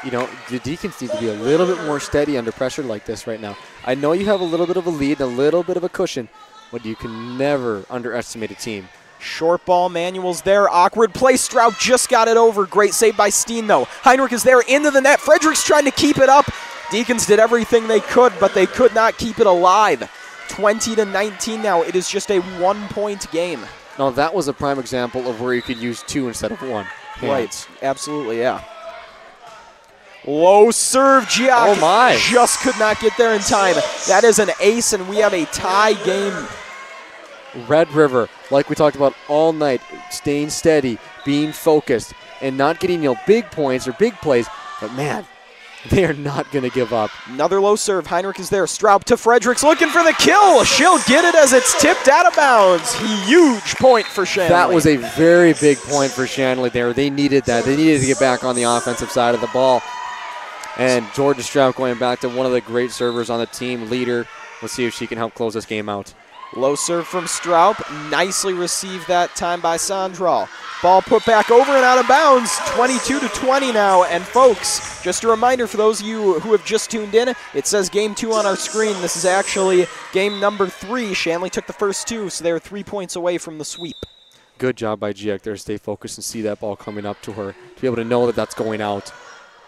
The Deacons need to be a little bit more steady under pressure like this right now. I know you have a little bit of a lead, a little bit of a cushion, but you can never underestimate a team. Short ball, Manuel's there. Awkward play. Stroup just got it over. Great save by Steen, though. Heinrich is there into the net. Frederick's trying to keep it up. Deacons did everything they could, but they could not keep it alive. 20-19 now. It is just a 1-point game. No, that was a prime example of where you could use 2 instead of 1. Right. Absolutely, yeah. Low serve. Giac just could not get there in time. That is an ace, and we have a tie game. Red River, like we talked about all night, staying steady, being focused, and not getting big points or big plays, but man, they are not going to give up. Another low serve. Heinrich is there. Stroup to Fredericks looking for the kill. She'll get it as it's tipped out of bounds. Huge point for Shanley. That was a very big point for Shanley there. They needed that. They needed to get back on the offensive side of the ball. And Jordan Stroup going back to one of the great servers on the team, leader. Let's see if she can help close this game out. Low serve from Stroup. Nicely received that time by Sondral. Ball put back over and out of bounds. 22-20 now. And folks, just a reminder for those of you who have just tuned in, it says game 2 on our screen. This is actually game number 3. Shanley took the first 2, so they're 3 points away from the sweep. Good job by Giac there to stay focused and see that ball coming up to her, to be able to know that that's going out.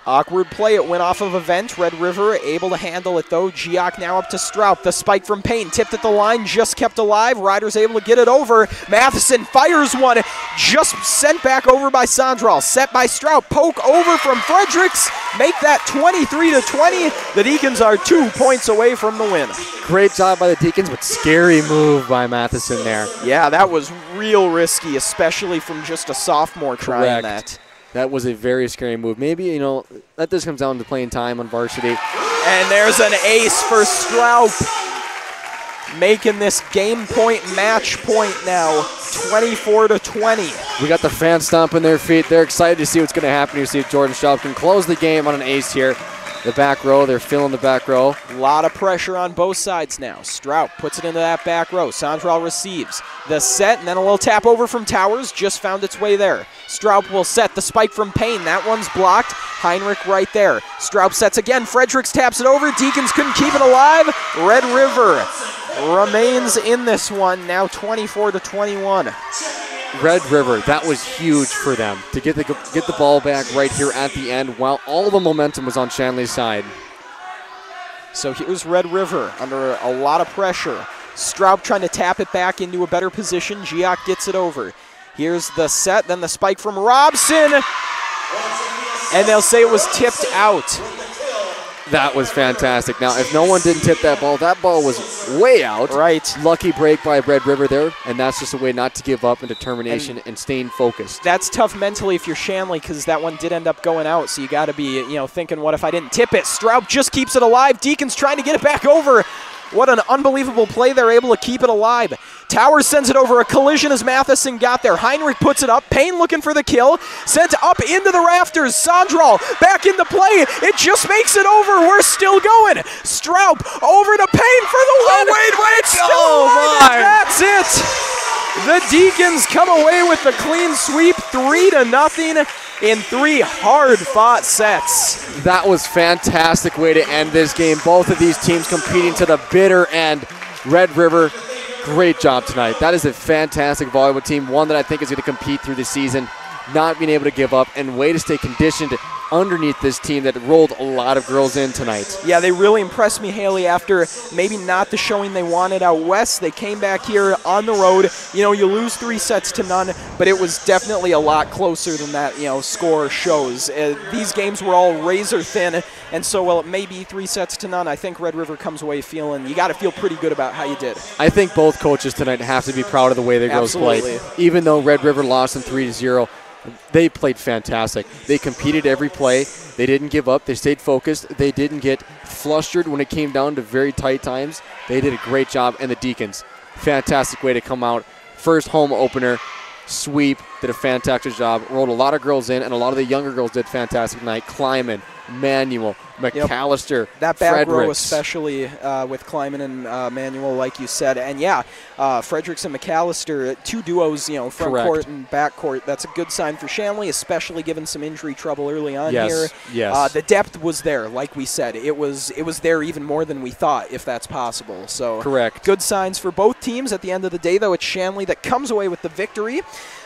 Awkward play. It went off of a vent. Red River able to handle it, though. Giac now up to Stroup. The spike from Payne. Tipped at the line. Just kept alive. Riders able to get it over. Matheson fires one. Just sent back over by Sondral. Set by Stroup. Poke over from Fredericks. Make that 23-20. The Deacons are 2 points away from the win. Great job by the Deacons, but scary move by Matheson there. Yeah, that was real risky, especially from just a sophomore trying that. That was a very scary move. Maybe, that just comes down to playing time on varsity. And there's an ace for Stroup. Making this game point, match point now, 24-20. We got the fans stomping their feet. They're excited to see what's going to happen here. See if Jordan Stroup can close the game on an ace here. The back row, they're filling the back row. A lot of pressure on both sides now. Stroup puts it into that back row. Sondral receives the set, and then a little tap over from Towers. Just found its way there. Stroup will set the spike from Payne. That one's blocked. Heinrich right there. Stroup sets again. Fredericks taps it over. Deacons couldn't keep it alive. Red River remains in this one, now 24-21. Red River, that was huge for them to get the ball back right here at the end while all the momentum was on Shanley's side. So here's Red River under a lot of pressure. Straub trying to tap it back into a better position. Giac gets it over. Here's the set, then the spike from Robson. And they'll say it was tipped out. That was fantastic. Now, if no one didn't tip that ball was way out. Right. Lucky break by Red River there, and that's just a way not to give up and determination and staying focused. That's tough mentally if you're Shanley, because that one did end up going out, so you got to be, thinking, what if I didn't tip it? Straub just keeps it alive. Deacons trying to get it back over. What an unbelievable play. They're able to keep it alive. Towers sends it over. A collision as Matheson got there. Heinrich puts it up. Payne looking for the kill. Sent up into the rafters. Sandral back into play. It just makes it over. We're still going. Straub over to Payne for the win. Wait. It's still alive. That's it. The Deacons come away with the clean sweep, 3-0 in 3 hard-fought sets. That was fantastic way to end this game. Both of these teams competing to the bitter end. Red River, great job tonight. That is a fantastic volleyball team, one that I think is going to compete through the season, not being able to give up, and way to stay conditioned underneath this team that rolled a lot of girls in tonight. Yeah, they really impressed me, Haley, after maybe not the showing they wanted out west. They came back here on the road. You lose 3-0, but it was definitely a lot closer than that, score shows. These games were all razor thin, and so while it may be 3-0, I think Red River comes away feeling, you got to feel pretty good about how you did. I think both coaches tonight have to be proud of the way their girls played. Even though Red River lost in 3-0, they played fantastic. They competed every play. They didn't give up. They stayed focused. They didn't get flustered when it came down to very tight times. They did a great job. And the Deacons, fantastic way to come out. First home opener, sweep, did a fantastic job. Rolled a lot of girls in, and a lot of the younger girls did fantastic tonight. Kleiman, Manuel, McAllister, that back row Fredericks. especially with Kleiman and Manuel, like you said. And Fredericks and McAllister, 2 duos, front court and back court. That's a good sign for Shanley, especially given some injury trouble early on here. Yes. The depth was there, like we said. It was there even more than we thought, if that's possible. So correct. Good signs for both teams. At the end of the day, though, it's Shanley that comes away with the victory.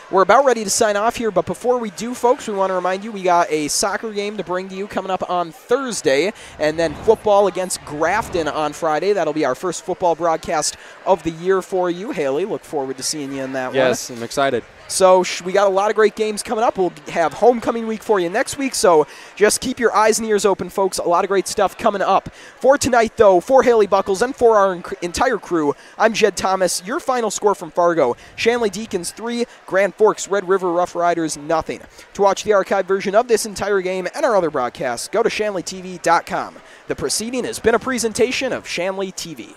We're about ready to sign off here, but before we do, folks, we want to remind you we got a soccer game to bring to you coming up on Thursday, and then football against Grafton on Friday. That'll be our first football broadcast of the year for you. Haley, look forward to seeing you in that one. Yes, I'm excited. So we got a lot of great games coming up. We'll have homecoming week for you next week, so just keep your eyes and ears open, folks. A lot of great stuff coming up. For tonight, though, for Haley Buckles and for our entire crew, I'm Jed Thomas. Your final score from Fargo: Shanley Deacons 3, Grand Forks Red River Roughriders 0. To watch the archived version of this entire game and our other broadcasts, go to ShanleyTV.com. The proceeding has been a presentation of Shanley TV.